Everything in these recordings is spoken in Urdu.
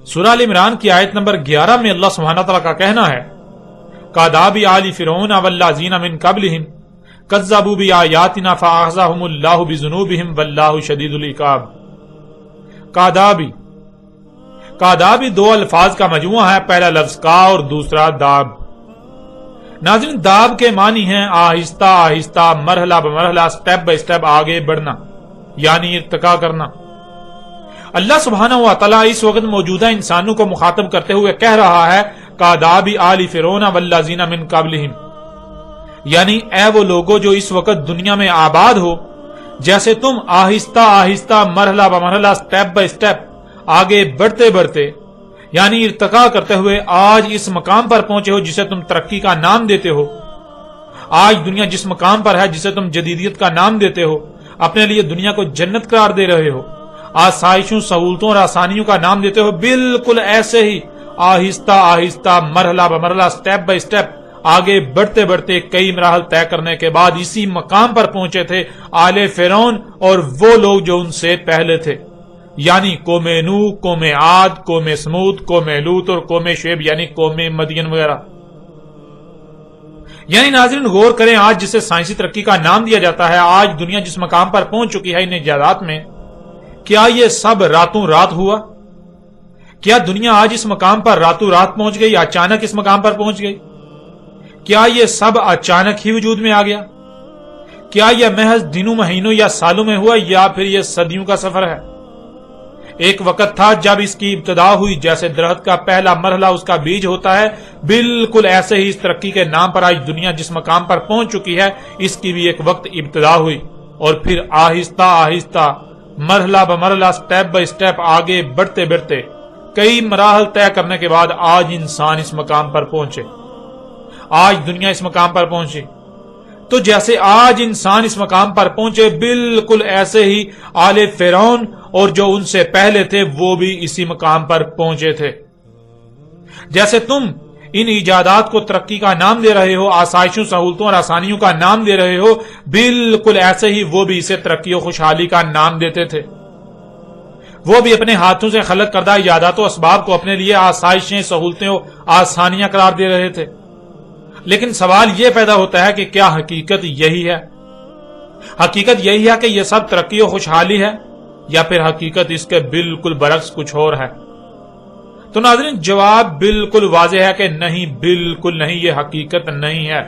سورہ ال عمران کی آیت نمبر 11 میں اللہ سبحانہ تعالیٰ کا کہنا ہے کاداب آل فرعون والذین من قبلہم کذبوا بآیاتنا فأخذہم اللہ بذنوبہم واللہ شدید العقاب۔ کادابی دو الفاظ کا مجموعہ ہے، پہلا لفظ کا اور دوسرا داب۔ ناظرین، داب کے معنی ہیں آہستہ آہستہ، مرحلہ بمرحلہ، سٹیپ بائی سٹیپ آگے بڑھنا، یعنی ارتقا کرنا۔ اللہ سبحانہ و تعالیٰ اس وقت موجودہ انسانوں کو مخاطب کرتے ہوئے کہہ رہا ہے کاداب آل فرعون والذین من قبلہم، یعنی اے وہ لوگوں جو اس وقت دنیا میں آباد ہو، جیسے تم آہستہ آہستہ، مرحلہ بمرحلہ، سٹیپ بائی سٹیپ آگے بڑھتے بڑھتے، یعنی ارتقا کرتے ہوئے آج اس مقام پر پہنچے ہو جسے تم ترقی کا نام دیتے ہو۔ آج دنیا جس مقام پر ہے جسے تم جدیدیت کا نام دیتے ہو، اپنے لیے دنیا کو جنت قرار دے رہے ہو، آسائشوں، سہولتوں اور آسانیوں کا نام دیتے ہو، بالکل ایسے ہی آہستہ آہستہ، مرحلہ بمرحلہ، سٹیپ بائی سٹیپ آگے بڑھتے بڑھتے کئی مراحل طے کرنے کے بعد اسی مقام پر پہنچے تھے آل فرعون اور وہ لوگ جو ان سے پہلے تھے، یعنی قوم نوح، قوم عاد، قوم سمود، قوم لوط اور قوم شعیب یعنی قوم مدین وغیرہ۔ یعنی ناظرین غور کریں، آج جسے سائنسی ترقی کا نام دیا جاتا ہے، آج دنیا جس مقام پر پہنچ چکی ہے ان ایجادات میں، کیا یہ سب راتوں رات ہوا؟ کیا دنیا آج اس مقام پر راتوں رات پہنچ گئی، اچانک اس مقام پر پہنچ گئی؟ کیا یہ سب اچانک ہی وجود میں آ گیا؟ کیا یہ محض دنوں، مہینوں یا سالوں میں ہوا، یا پھر یہ صدیوں کا سفر ہے؟ ایک وقت تھا جب اس کی ابتدا ہوئی، جیسے درخت کا پہلا مرحلہ اس کا بیج ہوتا ہے، بالکل ایسے ہی اس ترقی کے نام پر آج دنیا جس مقام پر پہنچ چکی ہے اس کی بھی ایک وقت ابتدا ہوئی، اور پھر آہستہ آہستہ، مرحلہ بمرحلہ، سٹیپ بائی سٹیپ آگے بڑھتے بڑھتے کئی مراحل طے کرنے کے بعد آج انسان اس مقام پر پہنچے، آج دنیا اس مقام پر پہنچی۔ تو جیسے آج انسان اس مقام پر پہنچے، بالکل ایسے ہی آل فرعون اور جو ان سے پہلے تھے وہ بھی اسی مقام پر پہنچے تھے۔ جیسے تم ان ایجادات کو ترقی کا نام دے رہے ہو، آسائشوں، سہولتوں اور آسانیوں کا نام دے رہے ہو، بالکل ایسے ہی وہ بھی اسے ترقی و خوشحالی کا نام دیتے تھے۔ وہ بھی اپنے ہاتھوں سے خلق کردہ ایجادات و اسباب کو اپنے لیے آسائشیں، سہولتیں و آسانیاں قرار دے رہے تھے۔ لیکن سوال یہ پیدا ہوتا ہے کہ کیا حقیقت یہی ہے؟ حقیقت یہی ہے کہ یہ سب ترقی و خوشحالی ہے، یا پھر حقیقت اس کے بالکل برعکس کچھ اور ہے؟ تو ناظرین جواب بالکل واضح ہے کہ نہیں، بالکل نہیں، یہ حقیقت نہیں ہے،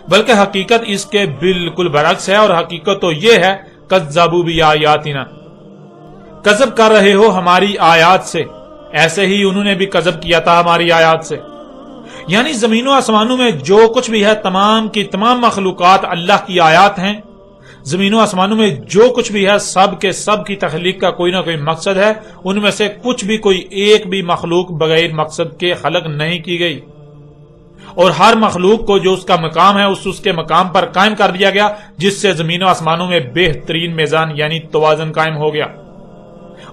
بلکہ حقیقت اس کے بالکل برعکس ہے، اور حقیقت تو یہ ہے کذبوا بآیاتنا، کذب کر رہے ہو ہماری آیات سے، ایسے ہی انہوں نے بھی کذب کیا تھا ہماری آیات سے۔ یعنی زمین و آسمانوں میں جو کچھ بھی ہے، تمام کی تمام مخلوقات اللہ کی آیات ہیں۔ زمین و آسمانوں میں جو کچھ بھی ہے، سب کے سب کی تخلیق کا کوئی نہ کوئی مقصد ہے، ان میں سے کچھ بھی، کوئی ایک بھی مخلوق بغیر مقصد کے خلق نہیں کی گئی، اور ہر مخلوق کو جو اس کا مقام ہے اس کے مقام پر قائم کر دیا گیا، جس سے زمین و آسمانوں میں بہترین میزان یعنی توازن قائم ہو گیا۔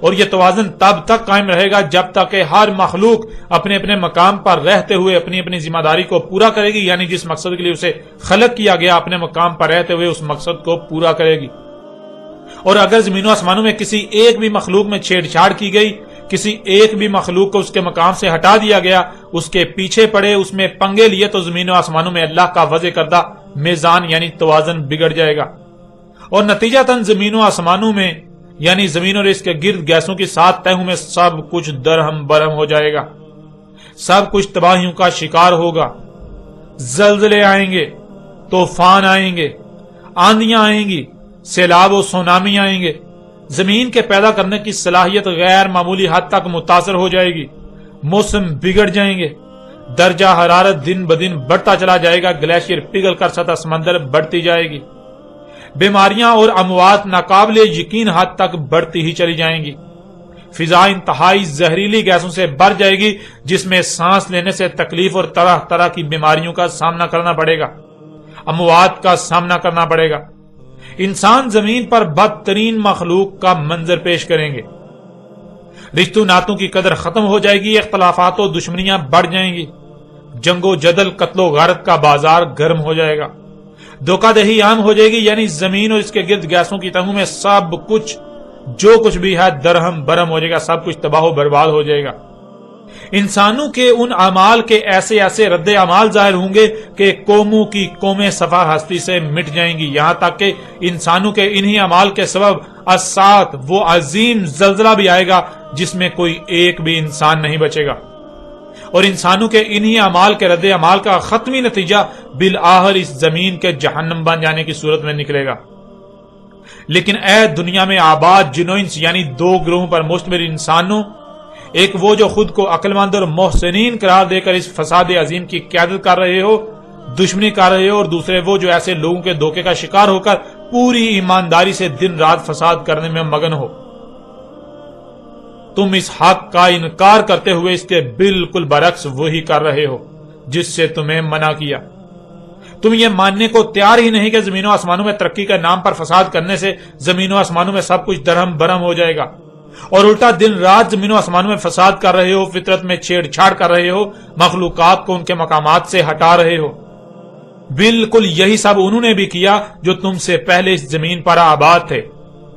اور یہ توازن تب تک قائم رہے گا جب تک کہ ہر مخلوق اپنے اپنے مقام پر رہتے ہوئے اپنی اپنی ذمہ داری کو پورا کرے گی، یعنی جس مقصد کے لیے اسے خلق کیا گیا اپنے مقام پر رہتے ہوئے اس مقصد کو پورا کرے گی۔ اور اگر زمین و آسمانوں میں کسی ایک بھی مخلوق میں چھیڑ چھاڑ کی گئی، کسی ایک بھی مخلوق کو اس کے مقام سے ہٹا دیا گیا، اس کے پیچھے پڑے، اس میں پنگے لیے، تو زمین و آسمانوں میں اللہ کا وضع کردہ میزان یعنی توازن بگڑ جائے گا، اور نتیجتاً زمین و آسمانوں میں یعنی زمین اور اس کے گرد گیسوں کی 7 تہوں میں سب کچھ درہم برہم ہو جائے گا، سب کچھ تباہیوں کا شکار ہوگا، زلزلے آئیں گے، طوفان آئیں گے، آندیاں آئیں گی، سیلاب و سونامی آئیں گے، زمین کے پیدا کرنے کی صلاحیت غیر معمولی حد تک متاثر ہو جائے گی، موسم بگڑ جائیں گے، درجہ حرارت دن بدن بڑھتا چلا جائے گا، گلیشیئر پگھل کر سطح سمندر بڑھتی جائے گی، بیماریاں اور اموات ناقابل یقین حد تک بڑھتی ہی چلی جائیں گی، فضا انتہائی زہریلی گیسوں سے بھر جائے گی، جس میں سانس لینے سے تکلیف اور طرح طرح کی بیماریوں کا سامنا کرنا پڑے گا، اموات کا سامنا کرنا پڑے گا۔ انسان زمین پر بدترین مخلوق کا منظر پیش کریں گے، رشتوں ناتوں کی قدر ختم ہو جائے گی، اختلافات و دشمنیاں بڑھ جائیں گی، جنگ و جدل، قتل و غارت کا بازار گرم ہو جائے گا، دھوکہ دہی عام ہو جائے گی، یعنی زمین اور اس کے گرد گیسوں کی تہوں میں سب کچھ جو کچھ بھی ہے درہم برہم ہو جائے گا، سب کچھ تباہ و برباد ہو جائے گا۔ انسانوں کے ان اعمال کے ایسے ایسے رد اعمال ظاہر ہوں گے کہ قوموں کی قومیں صفحہ ہستی سے مٹ جائیں گی، یہاں تک کہ انسانوں کے انہی اعمال کے سبب الساعۃ وہ عظیم زلزلہ بھی آئے گا جس میں کوئی ایک بھی انسان نہیں بچے گا، اور انسانوں کے انہی اعمال کے رد اعمال کا ختمی نتیجہ بالآخر اس زمین کے جہنم بن جانے کی صورت میں نکلے گا۔ لیکن اے دنیا میں آباد جن و انس یعنی دو گروہوں پر مشتمل انسانوں، ایک وہ جو خود کو عقل مند اور محسنین قرار دے کر اس فساد عظیم کی قیادت کر رہے ہو، دشمنی کر رہے ہو، اور دوسرے وہ جو ایسے لوگوں کے دھوکے کا شکار ہو کر پوری ایمانداری سے دن رات فساد کرنے میں مگن ہو۔ تم اس حق کا انکار کرتے ہوئے اس کے بالکل برعکس وہی کر رہے ہو جس سے تمہیں منع کیا۔ تم یہ ماننے کو تیار ہی نہیں کہ زمین و آسمانوں میں ترقی کے نام پر فساد کرنے سے زمین و آسمانوں میں سب کچھ درہم برہم ہو جائے گا، اور الٹا دن رات زمین و آسمانوں میں فساد کر رہے ہو، فطرت میں چھیڑ چھاڑ کر رہے ہو، مخلوقات کو ان کے مقامات سے ہٹا رہے ہو۔ بالکل یہی سب انہوں نے بھی کیا جو تم سے پہلے اس زمین پر آباد تھے،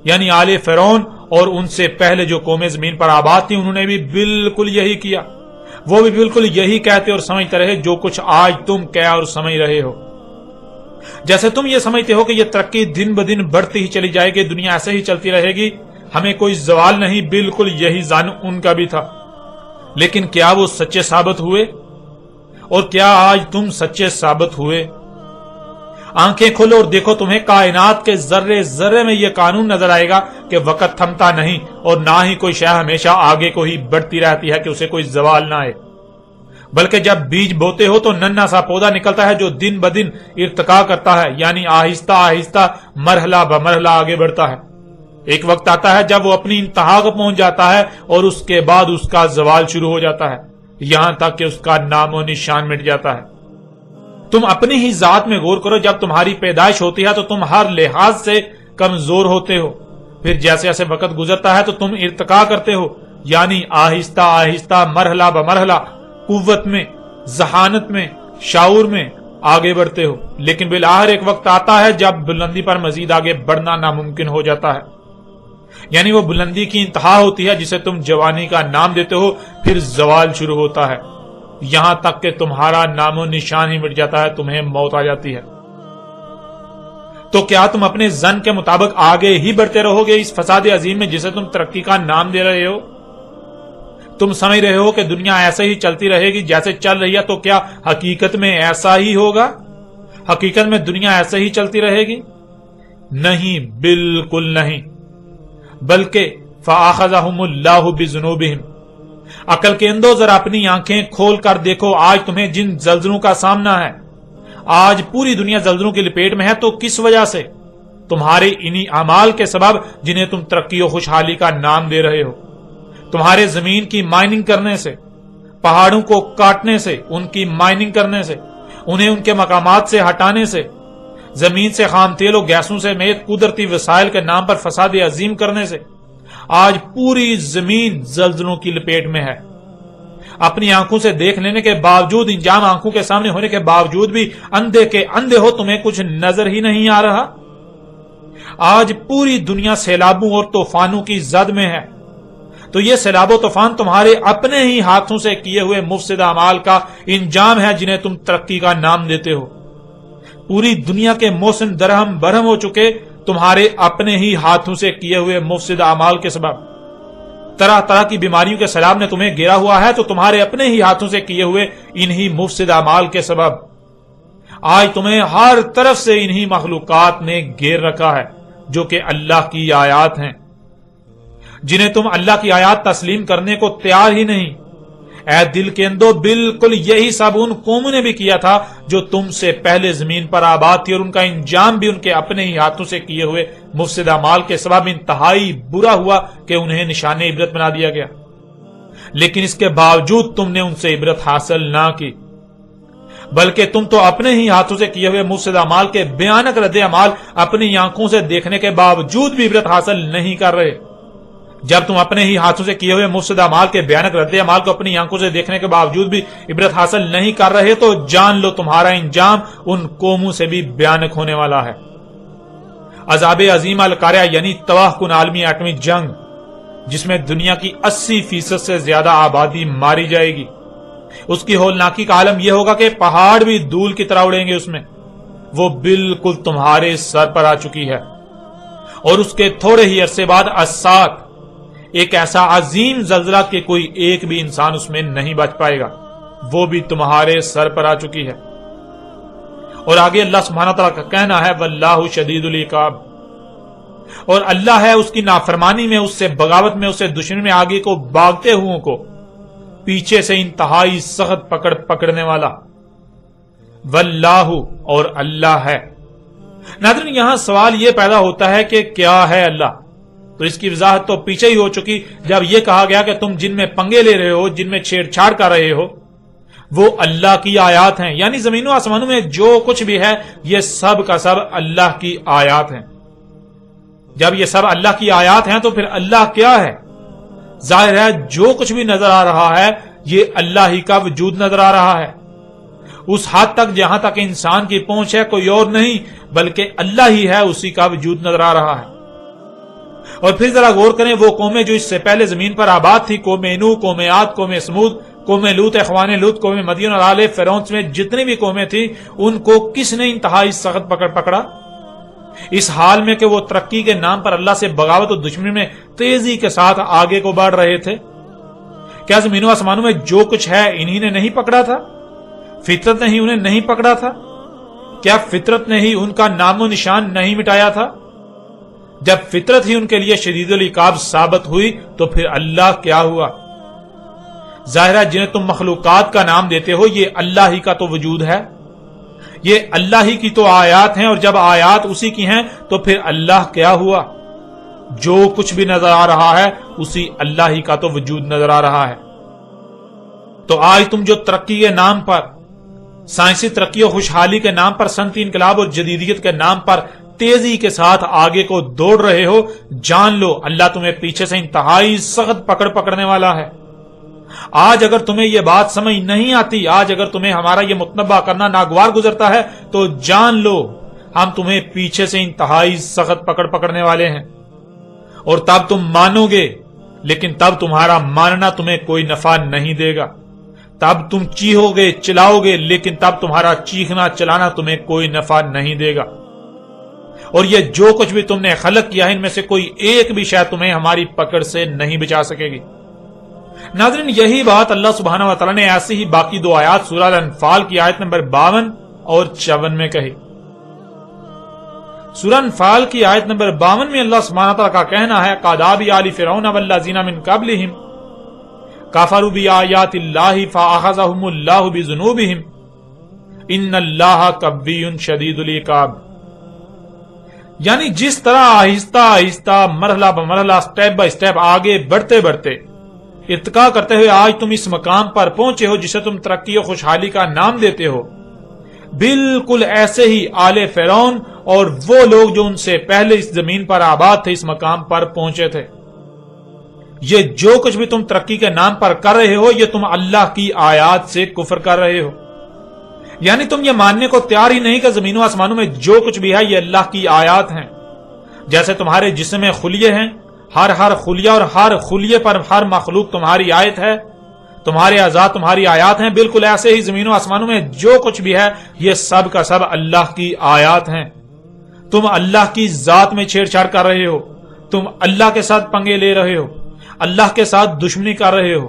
یعنی آل فرعون اور ان سے پہلے جو قومیں زمین پر آباد تھی انہوں نے بھی بالکل یہی کیا۔ وہ بھی بالکل یہی کہتے اور سمجھتے رہے جو کچھ آج تم کہہ اور سمجھ رہے ہو۔ جیسے تم یہ سمجھتے ہو کہ یہ ترقی دن بدن بڑھتی ہی چلی جائے گی، دنیا ایسے ہی چلتی رہے گی، ہمیں کوئی زوال نہیں، بالکل یہی ظن ان کا بھی تھا۔ لیکن کیا وہ سچے ثابت ہوئے؟ اور کیا آج تم سچے ثابت ہوئے؟ آنکھیں کھولو اور دیکھو، تمہیں کائنات کے ذرے ذرے میں یہ قانون نظر آئے گا کہ وقت تھمتا نہیں، اور نہ ہی کوئی شے ہمیشہ آگے کو ہی بڑھتی رہتی ہے کہ اسے کوئی زوال نہ آئے، بلکہ جب بیج بوتے ہو تو ننھا سا پودا نکلتا ہے جو دن بدن ارتقا کرتا ہے، یعنی آہستہ آہستہ مرحلہ بمرحلہ آگے بڑھتا ہے۔ ایک وقت آتا ہے جب وہ اپنی انتہا کو پہنچ جاتا ہے اور اس کے بعد اس کا زوال شروع ہو جاتا ہے، یہاں تک کہ اس کا نام و نشان مٹ جاتا ہے۔ تم اپنی ہی ذات میں غور کرو، جب تمہاری پیدائش ہوتی ہے تو تم ہر لحاظ سے کمزور ہوتے ہو، پھر جیسے جیسے وقت گزرتا ہے تو تم ارتقا کرتے ہو، یعنی آہستہ آہستہ مرحلہ بمرحلہ قوت میں، ذہانت میں، شعور میں آگے بڑھتے ہو، لیکن بالآخر ایک وقت آتا ہے جب بلندی پر مزید آگے بڑھنا ناممکن ہو جاتا ہے، یعنی وہ بلندی کی انتہا ہوتی ہے جسے تم جوانی کا نام دیتے ہو، پھر زوال شروع ہوتا ہے، یہاں تک کہ تمہارا نام و نشان ہی مٹ جاتا ہے، تمہیں موت آ جاتی ہے۔ تو کیا تم اپنے ظن کے مطابق آگے ہی بڑھتے رہو گے اس فساد عظیم میں جسے تم ترقی کا نام دے رہے ہو؟ تم سمجھ رہے ہو کہ دنیا ایسے ہی چلتی رہے گی جیسے چل رہی ہے، تو کیا حقیقت میں ایسا ہی ہوگا؟ حقیقت میں دنیا ایسے ہی چلتی رہے گی؟ نہیں، بالکل نہیں، بلکہ فَأَخَذَهُمُ اللَّهُ بِذُنُوبِهِمْ۔ عقل کے اندو ذرا اپنی آنکھیں کھول کر دیکھو، آج تمہیں جن زلزلوں کا سامنا ہے، آج پوری دنیا زلزلوں کی لپیٹ میں ہے، تو کس وجہ سے؟ تمہارے انہی اعمال کے سبب جنہیں تم ترقی و خوشحالی کا نام دے رہے ہو، تمہارے زمین کی مائننگ کرنے سے، پہاڑوں کو کاٹنے سے، ان کی مائننگ کرنے سے، انہیں ان کے مقامات سے ہٹانے سے، زمین سے خام تیل و گیسوں سے میت قدرتی وسائل کے نام پر فساد عظیم کرنے سے آج پوری زمین زلزلوں کی لپیٹ میں ہے۔ اپنی آنکھوں سے دیکھ لینے کے باوجود، انجام آنکھوں کے سامنے ہونے کے باوجود بھی اندھے کے اندھے ہو، تمہیں کچھ نظر ہی نہیں آ رہا۔ آج پوری دنیا سیلابوں اور طوفانوں کی زد میں ہے، تو یہ سیلاب و طوفان تمہارے اپنے ہی ہاتھوں سے کیے ہوئے مفسد اعمال کا انجام ہے جنہیں تم ترقی کا نام دیتے ہو۔ پوری دنیا کے موسم درہم برہم ہو چکے تمہارے اپنے ہی ہاتھوں سے کیے ہوئے مفسد اعمال کے سبب۔ طرح طرح کی بیماریوں کے سیلاب نے تمہیں گھیرا ہوا ہے تو تمہارے اپنے ہی ہاتھوں سے کیے ہوئے انہی مفسد اعمال کے سبب۔ آج تمہیں ہر طرف سے انہی مخلوقات نے گھیر رکھا ہے جو کہ اللہ کی آیات ہیں، جنہیں تم اللہ کی آیات تسلیم کرنے کو تیار ہی نہیں۔ اے دل کے اندو، بالکل یہی سب ان قوموں نے بھی کیا تھا جو تم سے پہلے زمین پر آباد تھی، اور ان کا انجام بھی ان کے اپنے ہی ہاتھوں سے کیے ہوئے مفسد اعمال کے سبب انتہائی برا ہوا کہ انہیں نشان عبرت بنا دیا گیا۔ لیکن اس کے باوجود تم نے ان سے عبرت حاصل نہ کی، بلکہ تم تو اپنے ہی ہاتھوں سے کیے ہوئے مفسد اعمال کے بھیانک رد عمل اپنی آنکھوں سے دیکھنے کے باوجود بھی عبرت حاصل نہیں کر رہے۔ جب تم اپنے ہی ہاتھوں سے کیے ہوئے مفسد اعمال کے بھیانک رد عمل کو اپنی آنکھوں سے دیکھنے کے باوجود بھی عبرت حاصل نہیں کر رہے تو جان لو تمہارا انجام ان قوموں سے بھی بھیانک ہونے والا ہے۔ عذاب عظیم القاریہ یعنی تباہ کن عالمی ایٹمی جنگ، جس میں دنیا کی 80% سے زیادہ آبادی ماری جائے گی، اس کی ہولناکی کا عالم یہ ہوگا کہ پہاڑ بھی دھول کی طرح اڑیں گے اس میں، وہ بالکل تمہارے سر پر آ چکی ہے۔ اور اس کے تھوڑے ہی عرصے بعد الساعۃ، ایک ایسا عظیم زلزلہ کہ کوئی ایک بھی انسان اس میں نہیں بچ پائے گا، وہ بھی تمہارے سر پر آ چکی ہے۔ اور آگے اللہ سبحانہ تعالیٰ کا کہنا ہے واللہ شدید العقاب، اور اللہ ہے اس کی نافرمانی میں، اس سے بغاوت میں، اس سے دشمنی میں آگے کو بھاگتے ہوئے کو پیچھے سے انتہائی سخت پکڑنے والا۔ واللہ، اور اللہ ہے۔ ناظرین، یہاں سوال یہ پیدا ہوتا ہے کہ کیا ہے اللہ؟ تو اس کی وضاحت تو پیچھے ہی ہو چکی جب یہ کہا گیا کہ تم جن میں پنگے لے رہے ہو، جن میں چھیڑ چھاڑ کر رہے ہو، وہ اللہ کی آیات ہیں، یعنی زمین و آسمانوں میں جو کچھ بھی ہے یہ سب کا سب اللہ کی آیات ہیں۔ جب یہ سب اللہ کی آیات ہیں تو پھر اللہ کیا ہے؟ ظاہر ہے جو کچھ بھی نظر آ رہا ہے یہ اللہ ہی کا وجود نظر آ رہا ہے، اس حد تک جہاں تک انسان کی پہنچ ہے، کوئی اور نہیں بلکہ اللہ ہی ہے، اسی کا وجود نظر آ رہا ہے۔ اور پھر ذرا غور کریں، وہ قومیں جو اس سے پہلے زمین پر آباد تھی، قوم نوح، قوم عاد، قوم سمود، قوم لوط، اخوان لوط، قوم مدین اور آل فرعون میں جتنی بھی قومیں تھیں، ان کو کس نے انتہائی سخت پکڑا؟ اس حال میں کہ وہ ترقی کے نام پر اللہ سے بغاوت اور دشمنی میں تیزی کے ساتھ آگے کو بڑھ رہے تھے۔ کیا زمین و آسمانوں میں جو کچھ ہے انہی نے نہیں پکڑا تھا؟ فطرت نے ہی انہیں نہیں پکڑا تھا؟ کیا فطرت نے ہی ان کا نام و نشان نہیں مٹایا تھا؟ جب فطرت ہی ان کے لیے شدید العقاب ثابت ہوئی تو پھر اللہ کیا ہوا؟ ظاہر ہے جنہیں تم مخلوقات کا نام دیتے ہو یہ اللہ ہی کا تو وجود ہے، یہ اللہ ہی کی تو آیات ہیں، اور جب آیات اسی کی ہیں تو پھر اللہ کیا ہوا؟ جو کچھ بھی نظر آ رہا ہے اسی اللہ ہی کا تو وجود نظر آ رہا ہے۔ تو آج تم جو ترقی کے نام پر، سائنسی ترقی اور خوشحالی کے نام پر، صنعتی انقلاب اور جدیدیت کے نام پر تیزی کے ساتھ آگے کو دوڑ رہے ہو، جان لو اللہ تمہیں پیچھے سے انتہائی سخت پکڑنے والا ہے۔ آج اگر تمہیں یہ بات سمجھ نہیں آتی، آج اگر تمہیں ہمارا یہ متنبہ کرنا ناگوار گزرتا ہے تو جان لو ہم تمہیں پیچھے سے انتہائی سخت پکڑنے والے ہیں، اور تب تم مانو گے، لیکن تب تمہارا ماننا تمہیں کوئی نفع نہیں دے گا، تب تم چیخو گے، چلاؤ گے، لیکن تب تمہارا چیخنا چلانا تمہیں کوئی نفع نہیں دے گا۔ اور یہ جو کچھ بھی تم نے خلق کیا ہے ان میں سے کوئی ایک بھی شاید تمہیں ہماری پکڑ سے نہیں بچا سکے گی۔ ناظرین، یہی بات اللہ سبحانہ و تعالیٰ نے ایسی ہی باقی دو آیات سورہ الانفال کی آیت نمبر 52 اور 54 میں کہی۔ سورہ انفال کی آیت نمبر 52 میں اللہ سبحانہ تعالیٰ کا کہنا ہے قَدَابِ آلِ فِرْعَوْنَ وَالَّذِينَ مِن قَبْلِهِمْ كَفَرُوا بِآيَاتِ اللَّهِ فَأَخَذَهُمُ اللَّهُ بِذُنُوبِهِمْ إِنَّ اللَّهَ قَوِّيٌّ شَدِيدُ الْعِقَابِ، یعنی جس طرح آہستہ آہستہ مرحلہ بمرحلہ سٹیپ بائی سٹیپ آگے بڑھتے بڑھتے ارتقا کرتے ہوئے آج تم اس مقام پر پہنچے ہو جسے تم ترقی و خوشحالی کا نام دیتے ہو، بالکل ایسے ہی آل فرعون اور وہ لوگ جو ان سے پہلے اس زمین پر آباد تھے اس مقام پر پہنچے تھے۔ یہ جو کچھ بھی تم ترقی کے نام پر کر رہے ہو یہ تم اللہ کی آیات سے کفر کر رہے ہو، یعنی تم یہ ماننے کو تیار ہی نہیں کہ زمین و آسمانوں میں جو کچھ بھی ہے یہ اللہ کی آیات ہیں۔ جیسے تمہارے جسم میں خلیے ہیں، ہر خلیہ اور ہر خلیے پر ہر مخلوق تمہاری آیت ہے، تمہارے اعضاء تمہاری آیات ہیں، بالکل ایسے ہی زمین و آسمانوں میں جو کچھ بھی ہے یہ سب کا سب اللہ کی آیات ہیں۔ تم اللہ کی ذات میں چھیڑ چھاڑ کر رہے ہو، تم اللہ کے ساتھ پنگے لے رہے ہو، اللہ کے ساتھ دشمنی کر رہے ہو،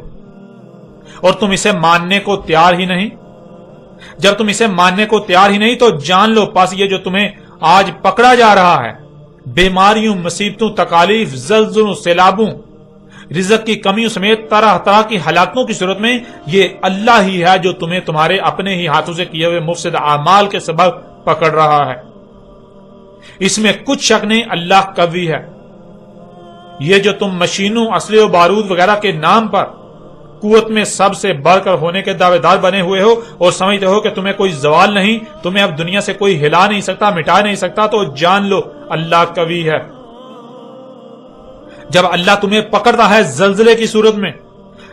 اور تم اسے ماننے کو تیار ہی نہیں۔ جب تم اسے ماننے کو تیار ہی نہیں تو جان لو پس یہ جو تمہیں آج پکڑا جا رہا ہے، بیماریوں، مصیبتوں، تکالیف، زلزلوں، سیلابوں، رزق کی کمیوں سمیت طرح طرح کی ہلاکتوں کی صورت میں یہ اللہ ہی ہے جو تمہیں تمہارے اپنے ہی ہاتھوں سے کیے ہوئے مفسد اعمال کے سبب پکڑ رہا ہے۔ اس میں کچھ شک نہیں، اللہ قوی ہے۔ یہ جو تم مشینوں، اسلحے و بارود وغیرہ کے نام پر قوت میں سب سے بڑھ کر ہونے کے دعوے دار بنے ہوئے ہو اور سمجھتے ہو کہ تمہیں کوئی زوال نہیں، تمہیں اب دنیا سے کوئی ہلا نہیں سکتا، مٹا نہیں سکتا، تو جان لو اللہ قوی ہے۔ جب اللہ تمہیں پکڑتا ہے زلزلے کی صورت میں،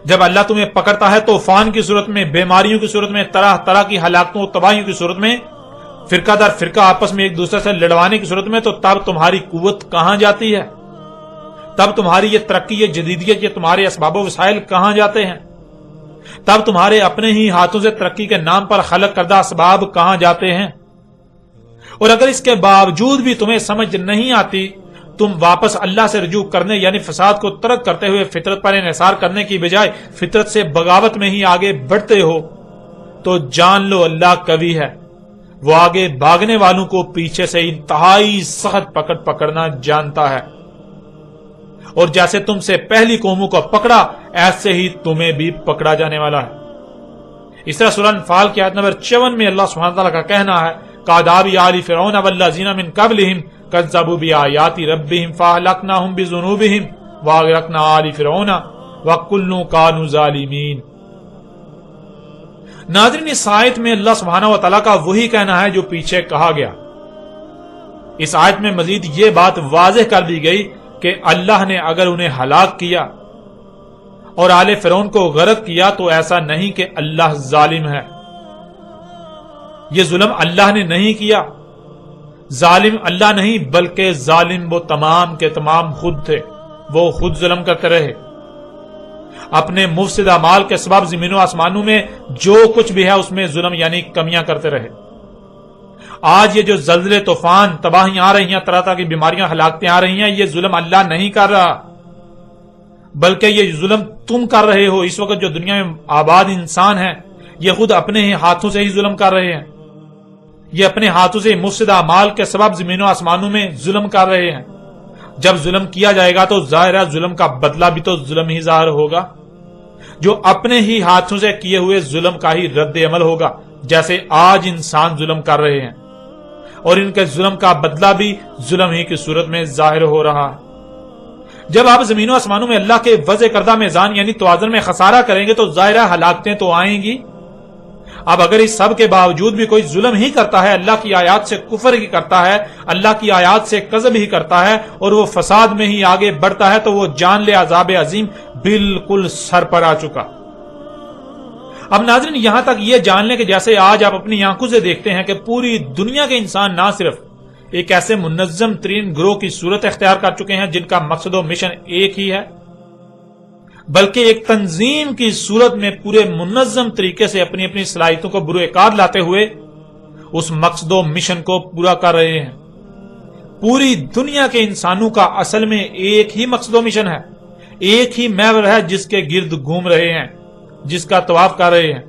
جب اللہ تمہیں پکڑتا ہے طوفان کی صورت میں، بیماریوں کی صورت میں، طرح طرح کی ہلاکتوں اور تباہیوں کی صورت میں، فرقہ در فرقہ آپس میں ایک دوسرے سے لڑوانے کی صورت میں، تو تب تمہاری قوت کہاں جاتی ہے؟ تب تمہاری یہ ترقی، یہ جدیدیت، یہ تمہارے اسباب و وسائل کہاں جاتے ہیں؟ تب تمہارے اپنے ہی ہاتھوں سے ترقی کے نام پر خلق کردہ اسباب کہاں جاتے ہیں؟ اور اگر اس کے باوجود بھی تمہیں سمجھ نہیں آتی، تم واپس اللہ سے رجوع کرنے یعنی فساد کو ترک کرتے ہوئے فطرت پر انحصار کرنے کی بجائے فطرت سے بغاوت میں ہی آگے بڑھتے ہو، تو جان لو اللہ قوی ہے، وہ آگے بھاگنے والوں کو پیچھے سے انتہائی سخت پکڑنا جانتا ہے، اور جیسے تم سے پہلی قوموں کو پکڑا ایسے ہی تمہیں بھی پکڑا جانے والا ہے۔ اس طرح سورہ انفال کی آیت نمبر 54 میں اللہ سبحانہ وتعالی کا کہنا ہے کَعَدَابِ آلِ فِرْعَوْنَ وَالَّذِينَ مِن قَبْلِهِمْ كَذَّبُوا بِآيَاتِ رَبِّهِمْ فَأَهْلَكْنَاهُمْ بِذُنُوبِهِمْ وَأَغْرَقْنَا آلِ فِرْعَوْنَ وَكُلٌّ كَانُوا ظَالِمِينَ۔ ناظرین، اس آیت میں اللہ سبحانہ وتعالی کا وہی کہنا ہے جو پیچھے کہا گیا۔ اس آیت میں مزید یہ بات واضح کر دی گئی کہ اللہ نے اگر انہیں ہلاک کیا اور آل فرعون کو غرق کیا تو ایسا نہیں کہ اللہ ظالم ہے، یہ ظلم اللہ نے نہیں کیا، ظالم اللہ نہیں بلکہ ظالم وہ تمام کے تمام خود تھے، وہ خود ظلم کرتے رہے، اپنے مفسد اعمال کے سبب زمین و آسمانوں میں جو کچھ بھی ہے اس میں ظلم یعنی کمیاں کرتے رہے۔ آج یہ جو زلزلے، طوفان، تباہیاں آ رہی ہیں، طرح طرح کی بیماریاں، ہلاکتیں آ رہی ہیں، یہ ظلم اللہ نہیں کر رہا بلکہ یہ ظلم تم کر رہے ہو۔ اس وقت جو دنیا میں آباد انسان ہیں یہ خود اپنے ہی ہاتھوں سے ہی ظلم کر رہے ہیں، یہ اپنے ہاتھوں سے مفسدہ اعمال کے سبب زمین و آسمانوں میں ظلم کر رہے ہیں۔ جب ظلم کیا جائے گا تو ظاہر ہے ظلم کا بدلہ بھی تو ظلم ہی ظاہر ہوگا، جو اپنے ہی ہاتھوں سے کیے ہوئے ظلم کا ہی رد عمل ہوگا، جیسے آج انسان ظلم کر رہے ہیں، اور ان کے ظلم کا بدلہ بھی ظلم ہی کی صورت میں ظاہر ہو رہا ہے۔ جب آپ زمین و آسمانوں میں اللہ کے وضع کردہ میزان یعنی توازن میں خسارہ کریں گے تو ظاہرہ ہلاکتیں تو آئیں گی۔ اب اگر اس سب کے باوجود بھی کوئی ظلم ہی کرتا ہے، اللہ کی آیات سے کفر ہی کرتا ہے، اللہ کی آیات سے کذب ہی کرتا ہے، اور وہ فساد میں ہی آگے بڑھتا ہے، تو وہ جان لے عذاب عظیم بالکل سر پر آ چکا۔ اب ناظرین، یہاں تک یہ جان لیں کہ جیسے آج آپ اپنی آنکھوں سے دیکھتے ہیں کہ پوری دنیا کے انسان نہ صرف ایک ایسے منظم ترین گروہ کی صورت اختیار کر چکے ہیں جن کا مقصد و مشن ایک ہی ہے، بلکہ ایک تنظیم کی صورت میں پورے منظم طریقے سے اپنی اپنی صلاحیتوں کو بروئے کار لاتے ہوئے اس مقصد و مشن کو پورا کر رہے ہیں۔ پوری دنیا کے انسانوں کا اصل میں ایک ہی مقصد و مشن ہے، ایک ہی محور ہے جس کے گرد گھوم رہے ہیں، جس کا طواف کر رہے ہیں،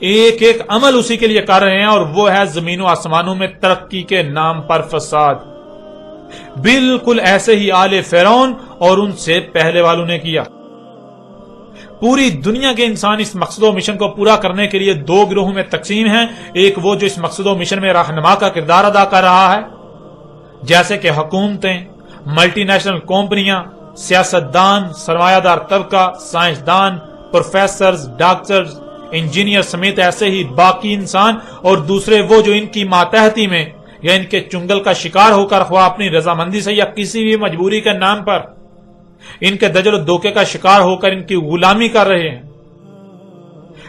ایک ایک عمل اسی کے لیے کر رہے ہیں، اور وہ ہے زمین و آسمانوں میں ترقی کے نام پر فساد۔ بالکل ایسے ہی آل فرعون اور ان سے پہلے والوں نے کیا۔ پوری دنیا کے انسان اس مقصد و مشن کو پورا کرنے کے لیے دو گروہوں میں تقسیم ہیں، ایک وہ جو اس مقصد و مشن میں رہنما کا کردار ادا کر رہا ہے، جیسے کہ حکومتیں، ملٹی نیشنل کمپنیاں، سیاستدان، سرمایہ دار طبقہ، سائنسدان، پروفیسرز، ڈاکٹرز، انجینئر سمیت ایسے ہی باقی انسان، اور دوسرے وہ جو ان کی ماتحتی میں یا ان کے چنگل کا شکار ہو کر خواہ اپنی رضامندی سے یا کسی بھی مجبوری کے نام پر ان کے دجل و دھوکے کا شکار ہو کر ان کی غلامی کر رہے ہیں۔